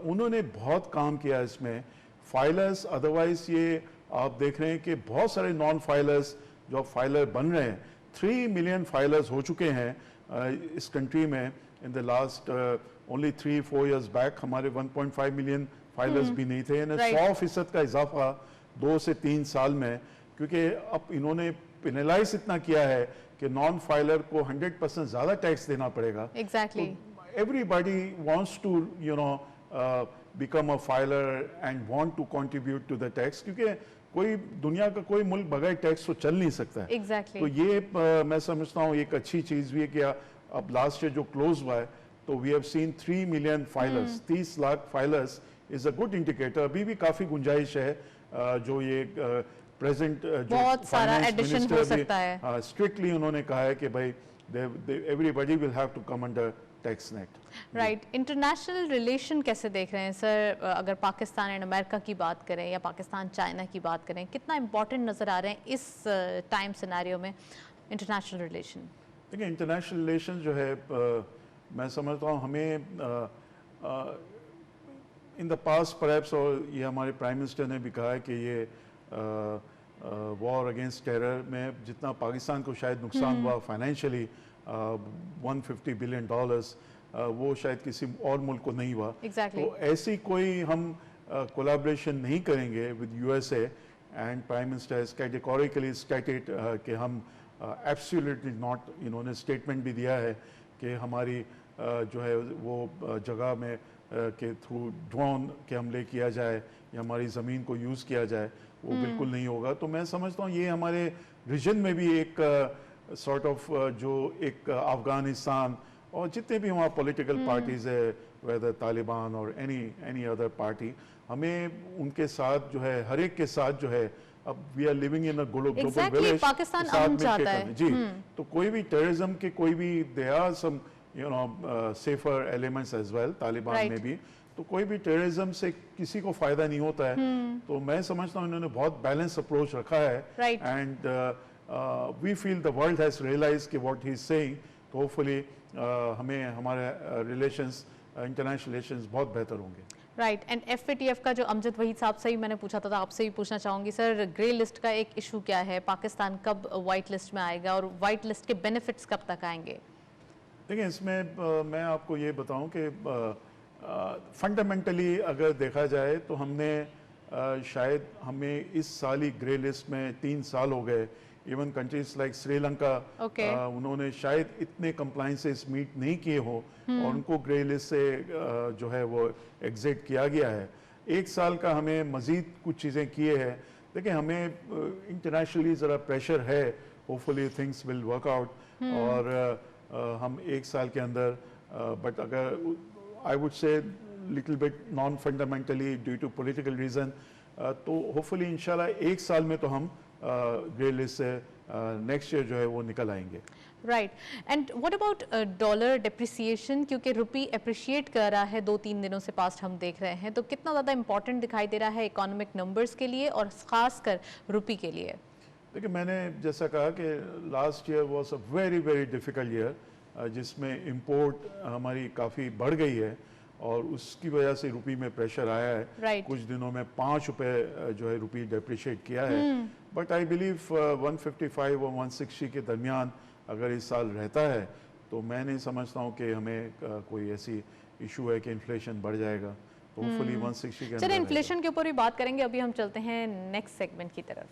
उन्होंने बहुत काम किया इसमें। फाइलर्स, अदरवाइज ये आप देख रहे हैं कि बहुत सारे नॉन फाइलर्स जो फाइलर बन रहे हैं, 3 मिलियन फाइलर्स हो चुके हैं इस कंट्री में। In the last only 3-4 years back हमारे 1.5 मिलियन फाइलर्स भी नहीं थे। 100% का इजाफा 2 से 3 साल में, क्योंकि अब इन्होंने पेनलाइज इतना किया है कि नॉन फाइलर को 100% ज़्यादा टैक्स देना पड़ेगा।
Exactly
everybody wants to you know become a filer and want to contribute to the tax, क्योंकि कोई दुनिया का कोई मुल्क बगैर टैक्स तो चल नहीं सकता है।
Exactly.
तो ये मैं समझता हूँ एक अच्छी चीज़ भी है कि अब लास्ट ईयर जो क्लोज हुआ है तो we have seen 3 million filers, 30 lakh filers is a good indicator. अभी भी काफ़ी गुंजाइश है जो ये प्रेजेंट
बहुत सारा addition हो सकता है।
स्ट्रिक्टली उन्होंने कहा है कि भाई everybody will have to come under tax net.
Right, international relation कैसे देख रहे हैं सर? अगर पाकिस्तान एंड अमेरिका की बात करें या पाकिस्तान चाइना की बात करें, कितना इंपॉर्टेंट नज़र आ रहे हैं इस टाइम सिनेरियो में इंटरनेशनल रिलेशन?
देखिए, इंटरनेशनल रिलेशन जो है मैं समझता हूँ हमें इन द पास्ट परहैप्स, और ये हमारे प्राइम मिनिस्टर ने भी कहा है कि ये वॉर अगेंस्ट टेरर में जितना पाकिस्तान को शायद नुकसान हुआ फाइनेंशियली, $150 बिलियन, वो शायद किसी और मुल्क को नहीं हुआ।
Exactly.
तो ऐसी कोई हम कोलैबोरेशन नहीं करेंगे with USA, and prime minister has categorically stated कि हम एब्सोल्युटली नॉट, इन्होंने स्टेटमेंट भी दिया है कि हमारी जो है वो जगह में के थ्रू ड्रोन के हमले किया जाए या हमारी ज़मीन को यूज़ किया जाए, वो बिल्कुल नहीं होगा। तो मैं समझता हूँ ये हमारे रीजन में भी एक सॉर्ट ऑफ जो एक अफ़गानिस्तान और जितने भी वहाँ पॉलिटिकल पार्टीज़ है, वेदर तालिबान और एनी अदर पार्टी, हमें उनके साथ जो है हर एक के साथ जो है, अब we are living in a global village,
Pakistan अमन चाहता है।
जी, तो कोई भी टेररिज्म के कोई भी they are some safer elements as well, Taliban में भी, तो कोई भी टेररिज्म से किसी को फायदा नहीं होता है। तो मैं समझता हूँ इन्होंने बहुत बैलेंस अप्रोच रखा है, and we feel the world has realise कि व्हाट ही इज सेइंग, तो होपफुली हमें हमारे रिलेशंस, इंटरनेशनल रिलेशंस बहुत बेहतर होंगे।
राइट, एंड FATF का जो अमजद वहीद साहब से ही मैंने पूछा था, आपसे भी पूछना चाहूँगी सर, ग्रे लिस्ट का एक इशू क्या है? पाकिस्तान कब वाइट लिस्ट में आएगा और वाइट लिस्ट के बेनिफिट्स कब तक आएंगे?
देखिए, इसमें मैं आपको ये बताऊं कि फंडामेंटली अगर देखा जाए तो हमने शायद हमें इस साल ही ग्रे लिस्ट में 3 साल हो गए। इवन कंट्रीज लाइक श्रीलंका, उन्होंने शायद इतने कंप्लाइंसेस मीट नहीं किए हो और उनको ग्रे लिस्ट से जो है वो एग्जिट किया गया है। 1 साल का हमें मजीद कुछ चीज़ें किए हैं। देखिए, हमें इंटरनेशनली ज़रा प्रेशर है, hopefully things will work out, और हम 1 साल के अंदर, बट अगर I would say little bit non fundamentally due to political reason, तो होपफुली इंशाल्लाह 1 साल में तो हम ग्रे लिस्ट से नेक्स्ट ईयर जो है वो निकल आएंगे।
Right, and what about dollar depreciation? क्योंकि रुपी अप्रिशिएट कर रहा है 2-3 दिनों से पास्ट हम देख रहे हैं, तो कितना ज़्यादा इंपॉर्टेंट दिखाई दे रहा है इकोनॉमिक नंबर्स के लिए और ख़ासकर रुपी के लिए?
देखिए, मैंने जैसा कहा कि last year was a very very difficult year, जिसमें इंपोर्ट हमारी काफ़ी बढ़ गई है और उसकी वजह से रुपी में प्रेशर आया है। कुछ दिनों में 5 रुपए जो है रुपी डेप्रिशिएट किया है, बट आई बिलीव 155 और 160 के दरमियान अगर इस साल रहता है तो मैं नहीं समझता हूँ कि हमें कोई ऐसी इशू है कि इन्फ्लेशन बढ़ जाएगा। तो होपफुली 160 के अंदर।
चलिए, इन्फ्लेशन के ऊपर भी बात करेंगे, अभी हम चलते हैं नेक्स्ट सेगमेंट की तरफ।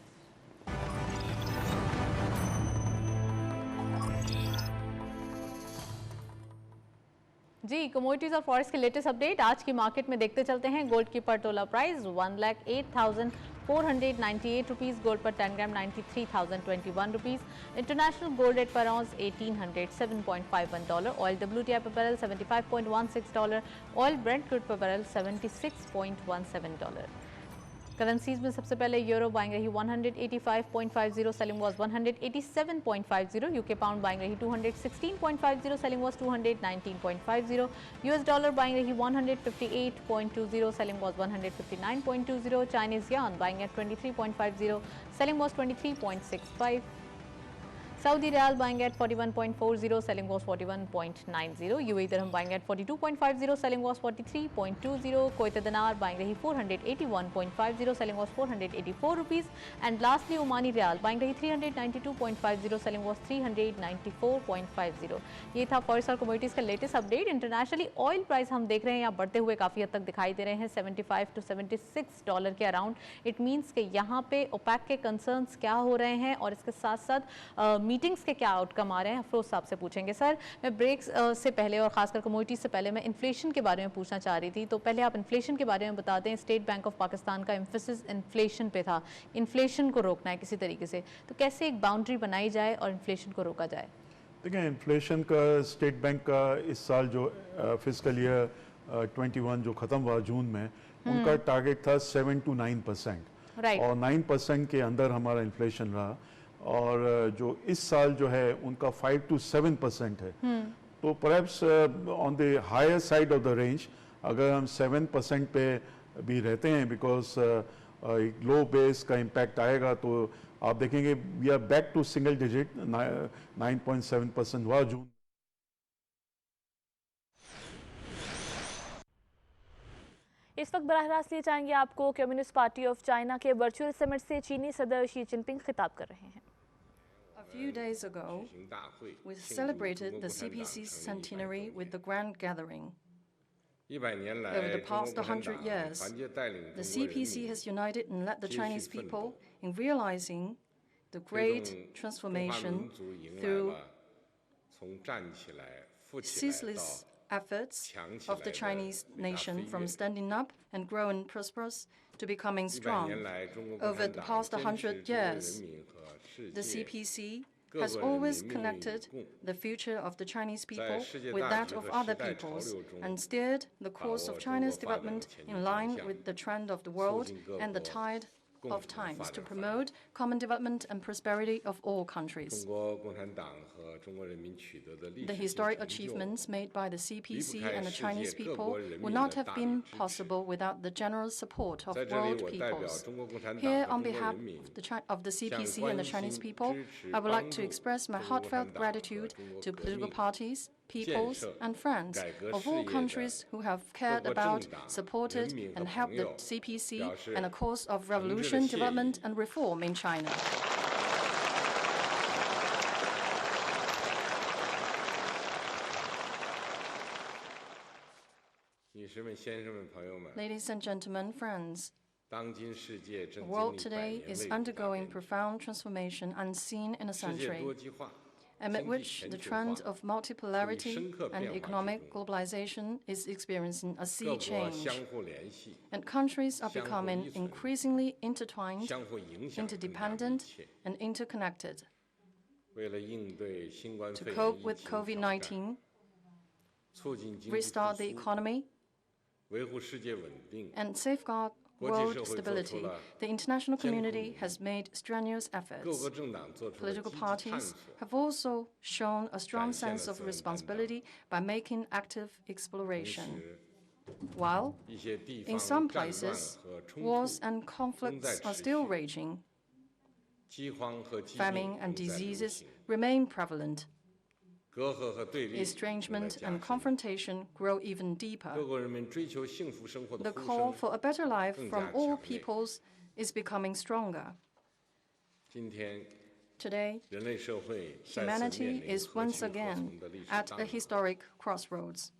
जी, कमोडिटीज और फॉरेक्स के लेटेस्ट अपडेट आज की मार्केट में देखते चलते हैं। गोल्ड की पर तोला प्राइस 1,08,498 रुपीज़, गोल्ड पर 10 gram 93,021 rupees, international gold rate पर आउंस $1,807.51, ऑयल WTI पर बैरल $75.16, ऑयल ब्रेंट क्रूड पर बैरल $76.17। करेंसीज में सबसे पहले यूरो बाइंग रही 185.50, selling was 187.50, UK pound buying रही 216.50, selling was 219.50, US dollar buying रही 158.20, selling was 159.20, Chinese yuan buying at 23.50, selling was 23.65, Saudi riyal buying at 41.40, selling was 41.90, UAE dirham buying eight 42.50, selling was 43.20, Kuwaiti dinar buying रही 481.50, selling was 484 rupees, and lastly Omani riyal buying रही 392.50, सेलिंग वाज 394.50। ये था फॉरेक्स और कमोडिटीज का latest update. Internationally oil price हम देख रहे हैं यहाँ बढ़ते हुए काफ़ी हद तक दिखाई दे रहे हैं, $75 to $76 के अराउंड। इट मीन्स कि यहाँ पे ओपेक के कंसर्न्स क्या हो रहे हैं और इसके साथ साथ मीटिंग्स के क्या आउटकम आ रहे हैं, अफरोज साहब से पूछेंगे। सर, मैं ब्रेक्स से पहले और खासकर कमोडिटीज से पहले मैं इन्फ्लेशन के बारे में पूछना चाह रही थी, तो पहले आप इन्फ्लेशन के बारे में बता दें। स्टेट बैंक ऑफ पाकिस्तान का एम्फेसिस इन्फ्लेशन पे था, इन्फ्लेशन को रोकना है किसी तरीके से, तो कैसे एक बाउंड्री बनाई जाए और इन्फ्लेशन को रोका जाए?
देखिए, इन्फ्लेशन का स्टेट बैंक का इस साल जो फिस्कल ईयर 21 जो ख़त्म हुआ जून में, उनका टारगेट था 7 to 9%।
Right.
और 9% के अंदर हमारा इन्फ्लेशन रहा, और जो इस साल जो है उनका 5 to 7% है। तो perhaps on the higher side of the range अगर हम 7% पे भी रहते हैं, बिकॉज एक लो बेस का इम्पैक्ट आएगा, तो आप देखेंगे we are back to single digit, 9.7% हुआ जून।
इस वक्त बराह रास्त लिए जाएंगे आपको कम्युनिस्ट पार्टी ऑफ चाइना के वर्चुअल समिट से चीनी सदर शी जिनपिंग खिताब कर रहे हैं।
A few days ago, we celebrated the CPC's centenary with the grand gathering. Over the past 100 years, the CPC has united and led the Chinese people in realizing the great transformation through ceaseless efforts of the Chinese nation from standing up and growing prosperous to becoming strong. Over the past 100 years, the CPC has always connected the future of the Chinese people with that of other peoples and steered the course of China's development in line with the trend of the world and the tide of times to promote common development and prosperity of all countries. The historic achievements made by the CPC and the Chinese people would not have been possible without the generous support of world peoples. Here, on behalf of the CPC and the Chinese people, I would like to express my heartfelt gratitude to political parties, peoples and friends of all countries who have cared about, supported and helped the CPC and the cause of revolution, development and reform in China. Ladies and gentlemen, friends, the world today is undergoing profound transformation unseen in a century, amid which the trend of multipolarity and economic globalization is experiencing a sea change, and countries are becoming increasingly intertwined, interdependent, and interconnected. To cope with COVID-19, restart the economy, and safeguard world stability, the international community has made strenuous efforts. Political parties have also shown a strong sense of responsibility by making active exploration. While, in some places, wars and conflicts are still raging, famine and diseases remain prevalent. Estrangement and confrontation grow even deeper. The call for a better life from all peoples is becoming stronger. Today, humanity is once again at a historic crossroads.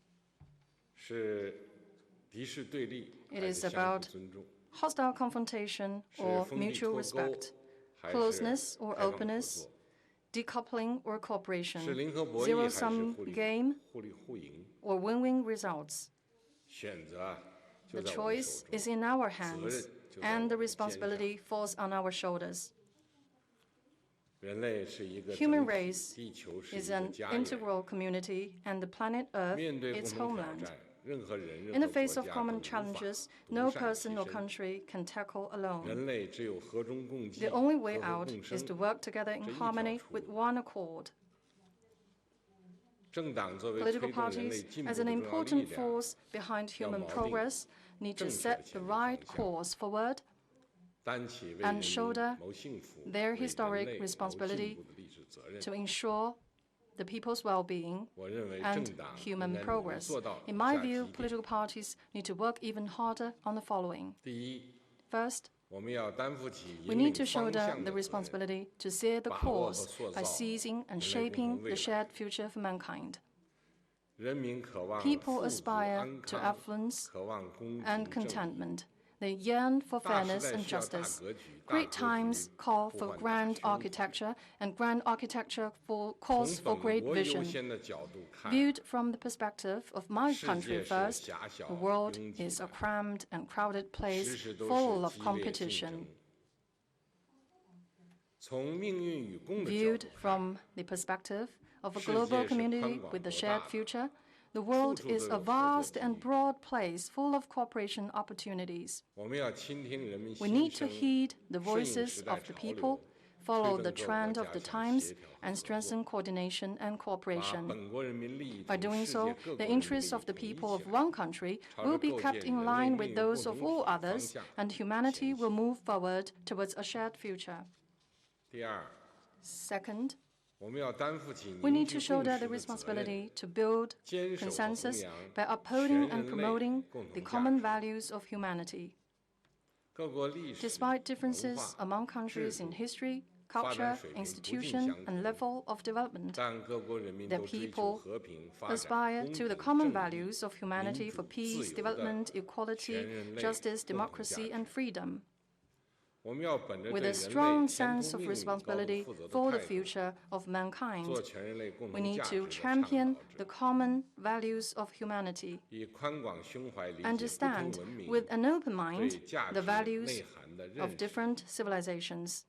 It is about hostile confrontation or mutual respect, closeness or openness, decoupling or cooperation, zero-sum game, or win-win results. The choice is in our hands, and the responsibility falls on our shoulders. Human race is an integral community, and the planet Earth its homeland. In the face of common challenges, no person or country can tackle alone. The only way out is to work together in harmony with one accord. Political parties, as an important force behind human progress, need to set the right course forward and shoulder their historic responsibility to ensure the people's well-being and human progress. In my view, political parties need to work even harder on the following. First, we need to shoulder the responsibility to steer the course by seizing and shaping the shared future for mankind. People aspire to affluence and contentment. They yearn for fairness and justice. Great times call for grand architecture, and grand architecture calls for great vision. Viewed from the perspective of my country first, the world is a crammed and crowded place full of competition. Viewed from the perspective of a global community with a shared future, The world is a vast and broad place full of cooperation opportunities. We need to heed the voices of the people, follow the trend of the times, and strengthen coordination and cooperation. By doing so, the interests of the people of one country will be kept in line with those of all others, and humanity will move forward towards a shared future. Second, we need to shoulder the responsibility to build consensus by upholding and promoting the common values of humanity. Despite differences among countries in history, culture, institution, and level of development, the people aspire to the common values of humanity for peace, development, equality, justice, democracy, and freedom. With a strong sense of responsibility for the future of mankind, we need to champion the common values of humanity, understand with an open mind the values of different civilizations,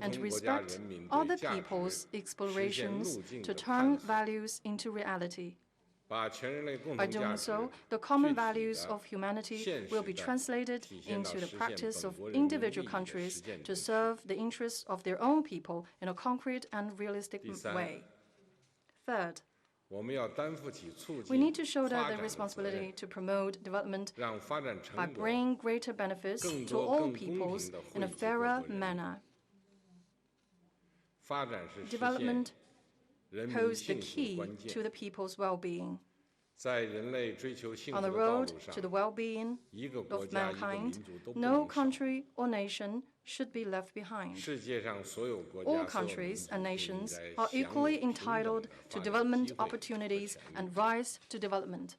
and respect other people's explorations to turn values into reality. By doing so, the common values of humanity will be translated into the practice of individual countries to serve the interests of their own people in a concrete and realistic way. Third, we need to shoulder the responsibility to promote development by bringing greater benefits to all peoples in a fairer manner. Development holds the key to the people's well-being. On the road to the well-being of mankind, no country or nation should be left behind. All countries and nations are equally entitled to development opportunities and rise to development.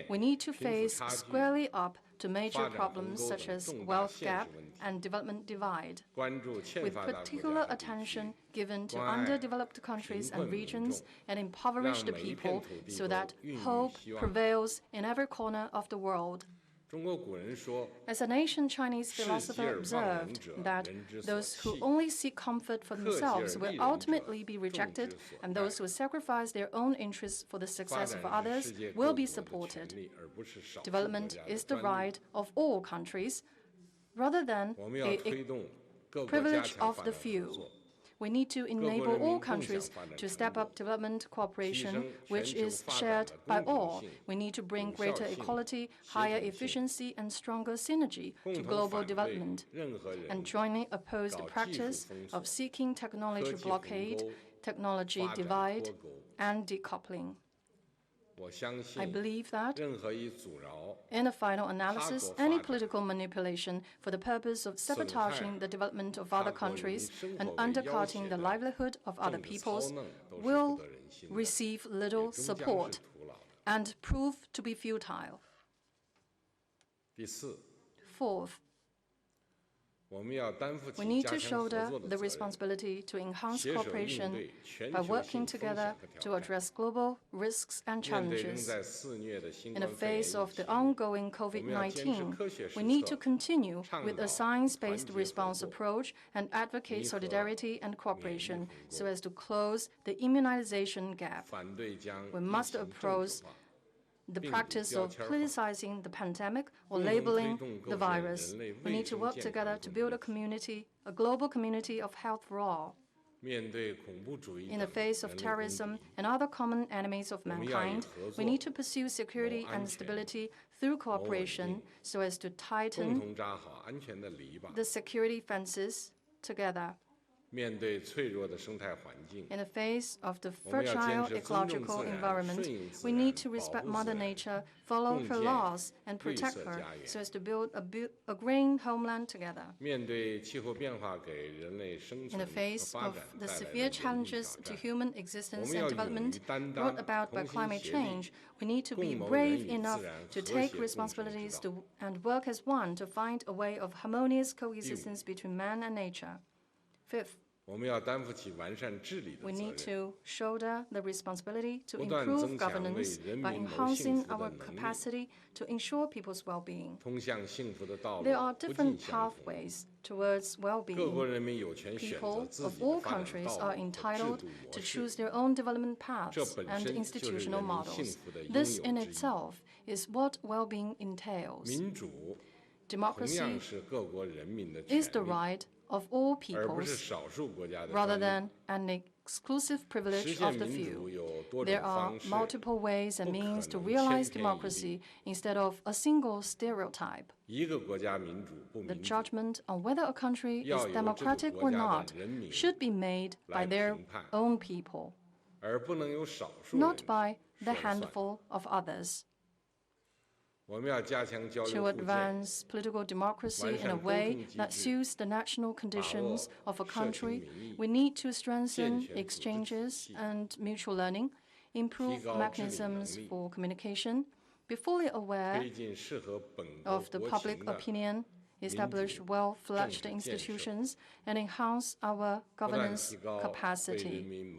We need to face squarely up to major problems such as wealth gap and development divide, with particular attention given to underdeveloped countries and regions and impoverished people so that hope prevails in every corner of the world. As an ancient Chinese philosopher observed that those who only seek comfort for themselves will ultimately be rejected, and those who sacrifice their own interests for the success of others will be supported. Development is the right of all countries, rather than a privilege of the few. We need to enable all countries to step up development cooperation, which is shared by all. We need to bring greater equality, higher efficiency, and stronger synergy to global development, and jointly oppose the practice of seeking technology blockade, technology divide, and decoupling. I believe that, in a final analysis, any political manipulation for the purpose of sabotaging the development of other countries and undercutting the livelihood of other peoples will receive little support and prove to be futile. Fourth, we need to shoulder the responsibility to enhance cooperation by working together to address global risks and challenges. In the face of the ongoing COVID-19, we need to continue with a science-based response approach and advocate solidarity and cooperation so as to close the immunization gap. We must approach the practice of politicizing the pandemic or labeling the virus. We need to work together to build a community, a global community of health for all. In the face of terrorism and other common enemies of mankind, we need to pursue security and stability through cooperation so as to tighten the security fences together. In the face of the fragile ecological environment, we need to respect Mother Nature, follow her laws, and protect her so as to build a green homeland together. In the face of the severe challenges to human existence and development brought about by climate change, we need to be brave enough to take responsibilities and work as one to find a way of harmonious coexistence between man and nature. Fifth, We need to shoulder the responsibility to improve governance by enhancing our capacity to ensure people's well-being. There are different pathways towards well-being. People of all countries are entitled to choose their own development paths and institutional models. This in itself is what well-being entails. Democracy is the right of all peoples rather than an exclusive privilege of the few. There are multiple ways and means to realize democracy instead of a single stereotype. The judgment on whether a country is democratic or not should be made by their own people, not by the handful of others. To advance political democracy in a way that suits the national conditions of a country, we need to strengthen exchanges and mutual learning, improve mechanisms for communication, be fully aware of the public opinion, establish well-fledged institutions, and enhance our governance capacity.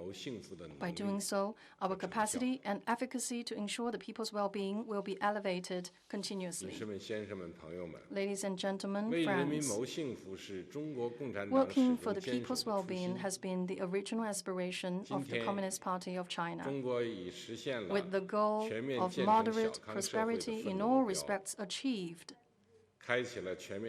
By doing so, our capacity and efficacy to ensure the people's well-being will be elevated continuously. Ladies and gentlemen, friends, working for the people's well-being has been the original aspiration of the Communist Party of China. With the goal of moderate prosperity in all respects achieved,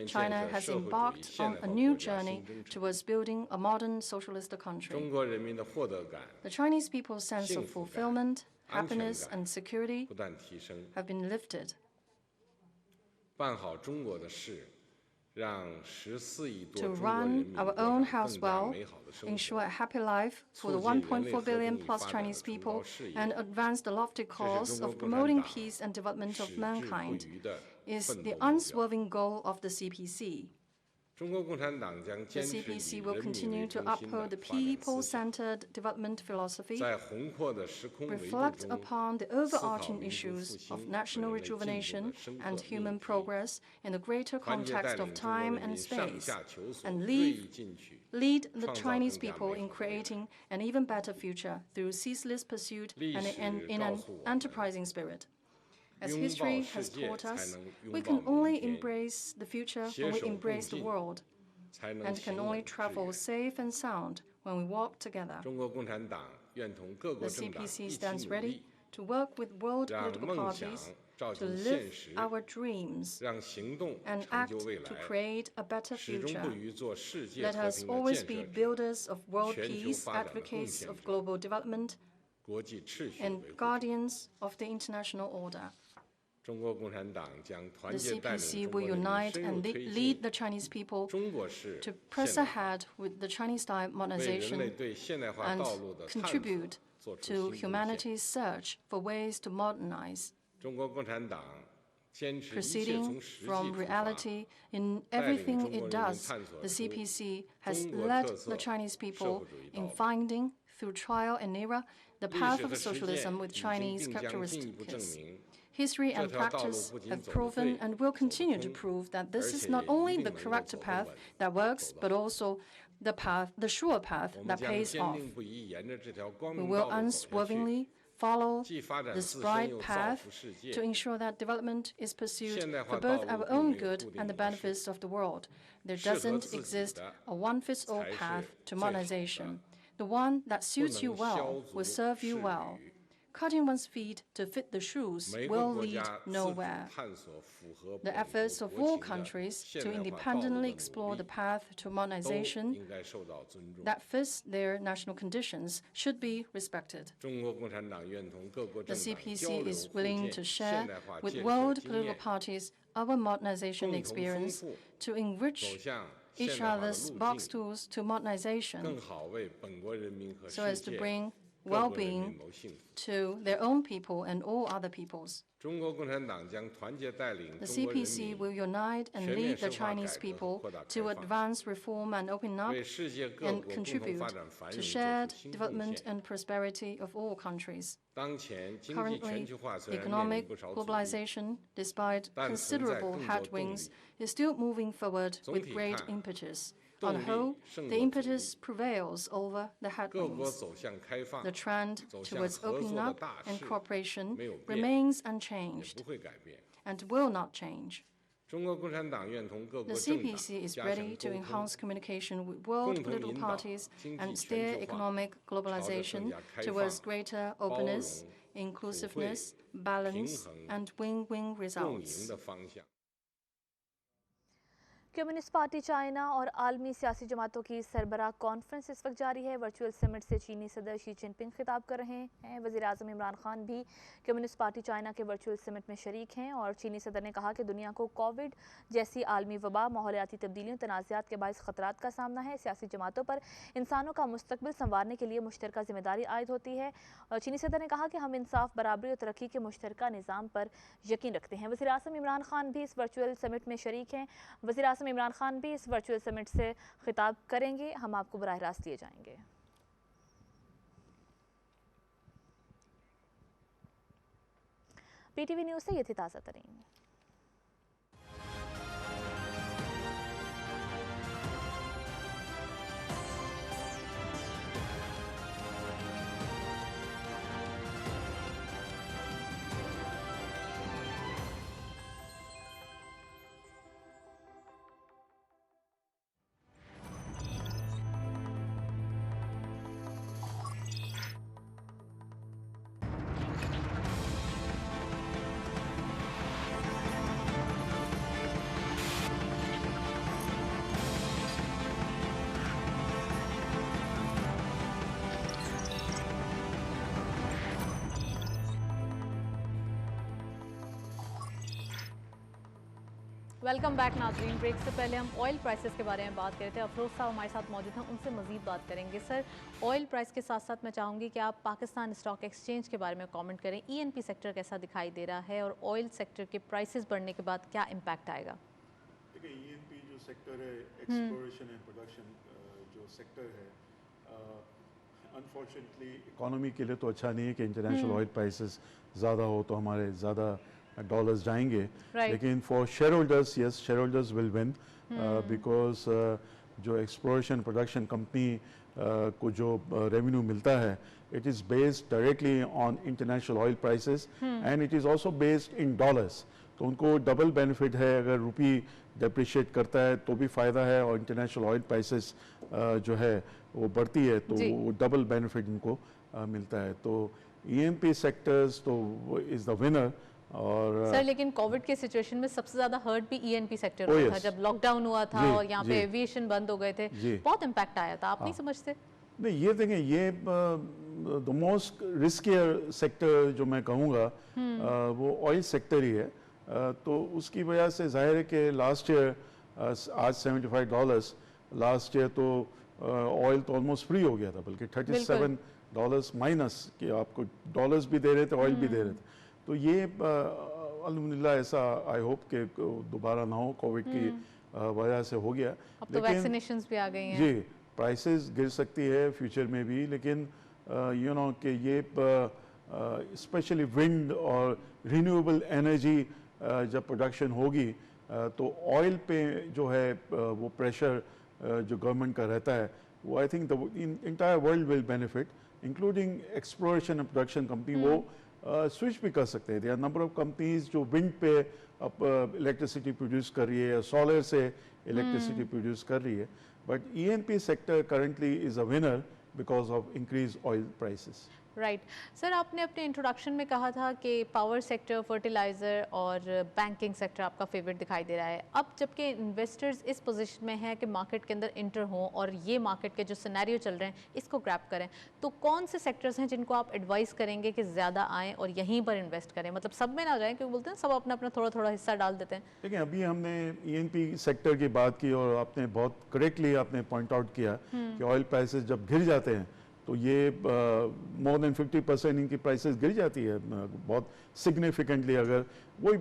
China has embarked on a new journey towards building a modern socialist country. The Chinese people's sense of fulfillment, happiness, and security have been lifted. To run our own house well, ensure a happy life for the 1.4 billion plus Chinese people, and advance the lofty cause of promoting peace and development of mankind is the unswerving goal of the CPC. The CPC will continue to uphold the people-centered development philosophy, reflect upon the overarching issues of national rejuvenation and human progress in the greater context of time and space, and lead the Chinese people in creating an even better future through ceaseless pursuit and in an enterprising spirit. As history has taught us, we can only embrace the future when we embrace the world, and can only travel safe and sound when we walk together. The CPC stands ready to work with world political parties to live our dreams and act to create a better future. Let us always be builders of world peace, advocates of global development, and guardians of the international order. The CPC will unite and lead the Chinese people to press ahead with the Chinese-style modernization and contribute to humanity's search for ways to modernize. Proceeding from reality in everything it does, the CPC has led the Chinese people in finding, through trial and error, the path of socialism with Chinese characteristics. History and practice have proven and will continue to prove that this is not only the correct path that works, but also the sure path that pays off. We will unswervingly follow this bright path to ensure that development is pursued for both our own good and the benefits of the world. There doesn't exist a one-fits-all path to modernization. The one that suits you well will serve you well. Cutting one's feet to fit the shoes will lead nowhere. The efforts of all countries to independently explore the path to modernization that fits their national conditions should be respected. The CPC is willing to share with world political parties our modernization experience to enrich each other's box tools to modernization so as to bring well-being to their own people and all other peoples. The CPC will unite and lead the Chinese people to advance reform and open up and contribute to shared development and prosperity of all countries. Currently, economic globalization, despite considerable headwinds, is still moving forward with great impetus. On the whole, the impetus prevails over the headwinds. The trend towards opening up and cooperation remains unchanged and will not change. The CPC is ready to enhance communication with world political parties and steer economic globalization towards greater openness, inclusiveness, balance, and win-win results.
Communist party China और आलमी सियासी जमातों की सरबराह कॉन्फ्रेंस इस वक्त जारी है। वर्चुअल समिट से चीनी सदर शी जिनपिंग खिताब कर रहे हैं। वज़ीर आज़म इमरान खान भी कम्युनिस्ट पार्टी चाइना के वर्चुअल समिट में शरीक हैं और चीनी सदर ने कहा कि दुनिया को कोविड जैसी आलमी वबा, माहौलियाती तब्दीलियों, तनाज़ात के बाइस ख़तरात का सामना है। सियासी जमातों पर इंसानों का मुस्तकबिल संवारने के लिए मुश्तरका जिम्मेदारी आयद होती है। और चीनी सदर ने कहा कि हम इंसाफ, बराबरी और तरक्की के मुश्तरका निज़ाम पर यकीन रखते हैं। वज़ीर आज़म इमरान खान भी इस वर्चुअल समिट में शरीक हैं। वज़ीर आज़म इमरान खान भी इस वर्चुअल समिट से खिताब करेंगे। हम आपको बराह रास्त दिए जाएंगे। पीटीवी न्यूज़ से ये थी ताज़ा तरीन।
वेलकम बैक नाज़रीन। ब्रेक से पहले हम ऑयल प्राइसेस के बारे में बात कर रहे थे। अफरोज़ साहब हमारे साथ मौजूद हैं, उनसे मज़ीद बात करेंगे। सर, ऑयल प्राइस के साथ साथ मैं चाहूँगी कि आप पाकिस्तान स्टॉक एक्सचेंज के बारे में कमेंट करें। ईएनपी सेक्टर कैसा दिखाई दे रहा है और ऑयल सेक्टर के प्राइसेस बढ़ने के बाद क्या इम्पैक्ट आएगा?
देखिए, ईएनपी जो सेक्टर है, एक्सप्लोरेशन एंड प्रोडक्शन जो सेक्टर है, अनफॉर्चुनेटली इकोनॉमी के लिए तो अच्छा नहीं है कि इंटरनेशनल ऑयल प्राइसेस ज़्यादा हो तो हमारे ज़्यादा डॉलर्स जाएंगे, लेकिन for share holders, yes, share holders will win because जो एक्सप्लोरेशन प्रोडक्शन कंपनी को जो रेवेन्यू मिलता है, it is based directly on international oil prices and it is also based in dollars. तो उनको डबल बेनिफिट है। अगर रुपी डेप्रिशिएट करता है तो भी फ़ायदा है और इंटरनेशनल ऑयल प्राइसेस जो है वो बढ़ती है तो वो डबल बेनिफिट उनको मिलता है। तो ईएमपी सेक्टर्स तो इज़ द विनर। और
सर, लेकिन कोविड के सिचुएशन में सबसे ज़्यादा हर्ट भी ईएनपी सेक्टर में था। जब लॉकडाउन हुआ था और यहाँ पे एविएशन बंद हो गए थे, बहुत इम्पैक्ट आया था। आप नहीं समझते?
नहीं, ये देखें, ये द मोस्ट रिस्कियर सेक्टर जो मैं कहूँगा वो ऑयल सेक्टर ही है। तो उसकी वजह से जाहिर है कि लास्ट ईयर आज $75, लास्ट ईयर तो ऑयल तो ऑलमोस्ट फ्री हो गया था, बल्कि $37 माइनस कि आपको डॉलर्स भी दे रहे थे, ऑयल भी दे रहे थे। तो ये अल्हम्दुलिल्लाह ऐसा आई होप कि दोबारा ना हो, कोविड की वजह से हो गया।
अब तो वैक्सीनेशंस भी आ गई हैं।
जी, प्राइसेस गिर सकती है फ्यूचर में भी, लेकिन यू नो कि ये स्पेशली विंड और रिन्यूएबल एनर्जी जब प्रोडक्शन होगी तो ऑयल पे जो है वो प्रेशर जो गवर्नमेंट का रहता है, वो I think the entire world will benefit, including exploration and production company वो स्विच भी कर सकते हैं। There are number of companies जो विंड पे अब इलेक्ट्रिसिटी प्रोड्यूस कर रही है या सोलर से इलेक्ट्रिसिटी प्रोड्यूस कर रही है, but ENP sector currently is a winner because of increase oil prices.
Right sir, आपने अपने इंट्रोडक्शन में कहा था कि पावर सेक्टर, फर्टिलाइज़र और बैंकिंग सेक्टर आपका फेवरेट दिखाई दे रहा है। अब जबकि इन्वेस्टर्स इस पोजीशन में हैं कि मार्केट के अंदर इंटर हों और ये मार्केट के जो सिनेरियो चल रहे हैं इसको ग्रैब करें, तो कौन से सेक्टर्स हैं जिनको आप एडवाइस करेंगे कि ज़्यादा आएँ और यहीं पर इन्वेस्ट करें? मतलब सब में ना जाएँ, क्योंकि बोलते हैं सब अपना अपना थोड़ा थोड़ा हिस्सा डाल देते हैं।
देखिए, अभी हमने ईएनपी सेक्टर की बात की और आपने बहुत करेक्टली आपने पॉइंट आउट किया कि ऑयल प्राइसेस जब गिर जाते हैं तो ये मोर देन 50% इनकी प्राइसेस गिर जाती है बहुत सिग्निफिकेंटली। अगर वो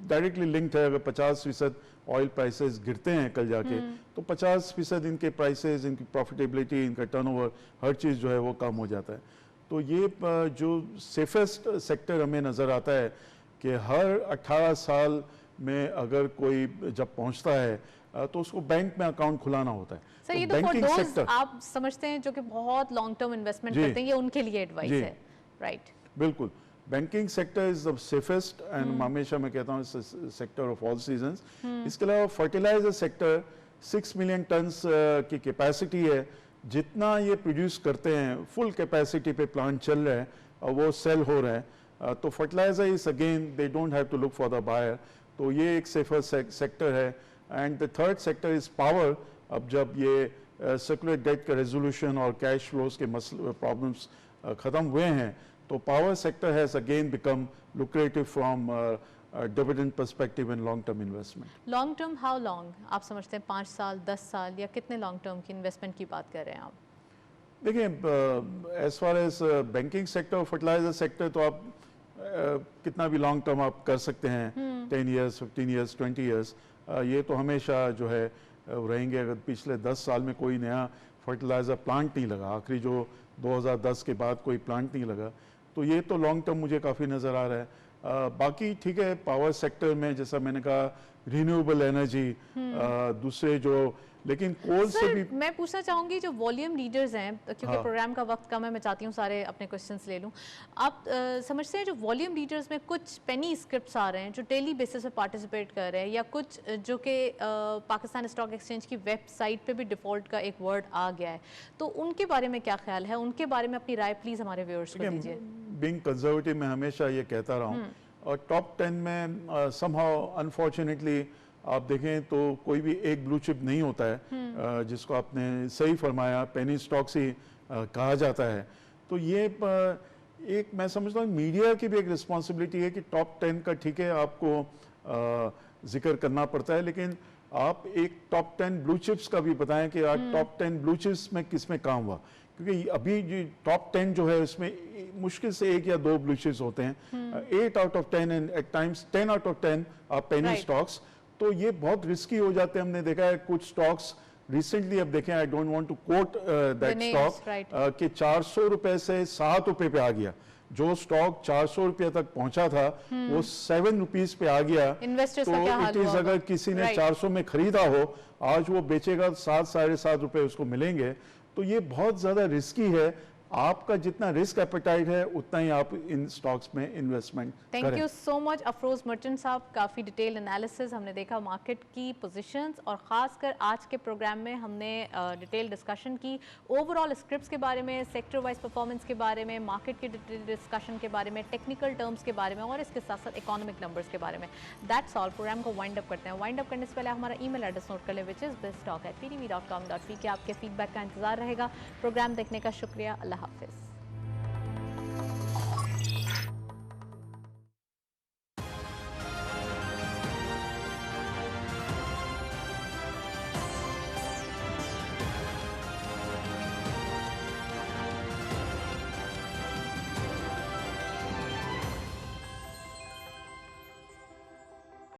डायरेक्टली लिंक्ड है, अगर 50% ऑयल प्राइसेस गिरते हैं कल जाके तो 50% इनके प्राइसेस, इनकी प्रॉफिटेबिलिटी, इनका टर्नओवर, हर चीज़ जो है वो कम हो जाता है। तो ये जो सेफेस्ट सेक्टर हमें नज़र आता है कि हर 18 साल में अगर कोई जब पहुंचता है तो उसको बैंक में अकाउंट खुलाना होता है।
सर ये तो फॉर दोस्त आप समझते हैं जो कि बहुत लॉन्ग टर्म इन्वेस्टमेंट करते हैं, ये उनके लिए एडवाइस है, राइट?
बिल्कुल, banking sector is the safest and हमेशा मैं कहता हूँ सेक्टर ऑफ ऑल सीजन्स। इसके अलावा फर्टिलाइजर सेक्टर 6 मिलियन टन्स की कैपेसिटी है, जितना ये प्रोड्यूस करते हैं फुल कैपेसिटी पे प्लांट चल रहे हैं और वो सेल हो रहे हैं, तो fertiliser is again they don't have to look for the buyer, तो ये एक सेफर सेक्टर है। And the third sector is power. अब जब ये सर्कुलर डेट का रेजोल्यूशन और कैश फ्लोज के प्रॉब्लम्स खत्म हुए हैं, तो power sector has again become lucrative from dividend perspective and long term investment.
Long term how long आप समझते हैं? 5 साल, 10 साल, या कितने लॉन्ग टर्म की इन्वेस्टमेंट की बात कर रहे हैं आप?
देखिए, as far as banking sector और फर्टिलाइजर सेक्टर तो आप कितना भी लॉन्ग टर्म आप कर सकते हैं, 10 ईयर्स, 15 ईयर्स, 20 ईयर्स, ये तो हमेशा जो है रहेंगे। अगर पिछले 10 साल में कोई नया फर्टिलाइजर प्लांट नहीं लगा, आखिरी जो 2010 के बाद कोई प्लांट नहीं लगा, तो ये तो लॉन्ग टर्म मुझे काफ़ी नज़र आ रहा है। बाकी ठीक है, पावर सेक्टर में जैसा मैंने कहा रिन्यूएबल एनर्जी, दूसरे जो, लेकिन कोल से भी
मैं पूछना चाहूंगी जो वॉल्यूम लीडर्स हैं, क्योंकि प्रोग्राम का वक्त कम है, मैं चाहती हूँ सारे अपने क्वेश्चंस ले लूँ। आप समझते हैं जो वॉल्यूम लीडर्स में कुछ पेनी स्क्रिप्ट्स आ रहे हैं जो डेली बेसिस पे पार्टिसिपेट कर रहे हैं, या कुछ जो कि पाकिस्तान स्टॉक एक्सचेंज की वेबसाइट पे भी डिफॉल्ट का एक वर्ड आ गया है, तो उनके बारे में क्या ख्याल है? उनके बारे में अपनी राय प्लीज हमारे व्यूअर्स को दीजिए।
बीइंग कंजर्वेटिव मैं हमेशा ये कहता रहा हूँ, और टॉप 10 में समहाउ अनफॉर्चुनेटली आप देखें तो कोई भी एक ब्लू चिप नहीं होता है, जिसको आपने सही फरमाया, पेनी स्टॉक्स ही कहा जाता है। तो ये एक मैं समझता हूँ मीडिया की भी एक रिस्पॉन्सिबिलिटी है कि टॉप 10 का ठीक है आपको जिक्र करना पड़ता है, लेकिन आप एक टॉप 10 ब्लू चिप्स का भी बताएं कि आज टॉप 10 ब्लू चिप्स में किस में काम हुआ, क्योंकि अभी जो टॉप 10 जो है उसमें मुश्किल से 1 या 2 ब्लू चिप्स होते हैं। 8 out of 10 and eight times 10 out of 10 are penny stocks, तो ये बहुत रिस्की हो जाते हैं। हमने देखा है कुछ स्टॉक्स रिसेंटली, अब देखें, I don't want to quote that stock, कि 400 रुपए से 7 रुपए पे आ गया। जो स्टॉक 400 रुपए तक पहुंचा था वो 7 रुपीज पे आ गया। तो इट इज, अगर किसी ने 400 में खरीदा हो, आज वो बेचेगा 7, 7.5 रुपए उसको मिलेंगे, तो ये बहुत ज्यादा रिस्की है। आपका जितना रिस्क एपेटाइट है उतना ही आप इन स्टॉक्स में इन्वेस्टमेंट करें।
Thank you so much Afroz Merchant साहब, काफ़ी डिटेल एनालिसिस हमने देखा मार्केट की पोजीशंस, और ख़ासकर आज के प्रोग्राम में हमने डिटेल डिस्कशन की ओवरऑल स्क्रिप्ट्स के बारे में, सेक्टर वाइज परफॉर्मेंस के बारे में, मार्केट की डिटेल डिस्कशन के बारे में, टेक्निकल टर्म्स के बारे में, और इसके साथ साथ इकोनॉमिक नंबर्स के बारे में। That's all. प्रोग्राम को वाइंड अप करते हैं। वाइंड अप करने से पहले हमारा ईमेल एड्रेस नोट कर लें, विच इज़ biztalk@ptv.com.pk। आपके फीडबैक का इंतजार रहेगा। प्रोग्राम देखने का शुक्रिया। अल्लाह हाफिज़।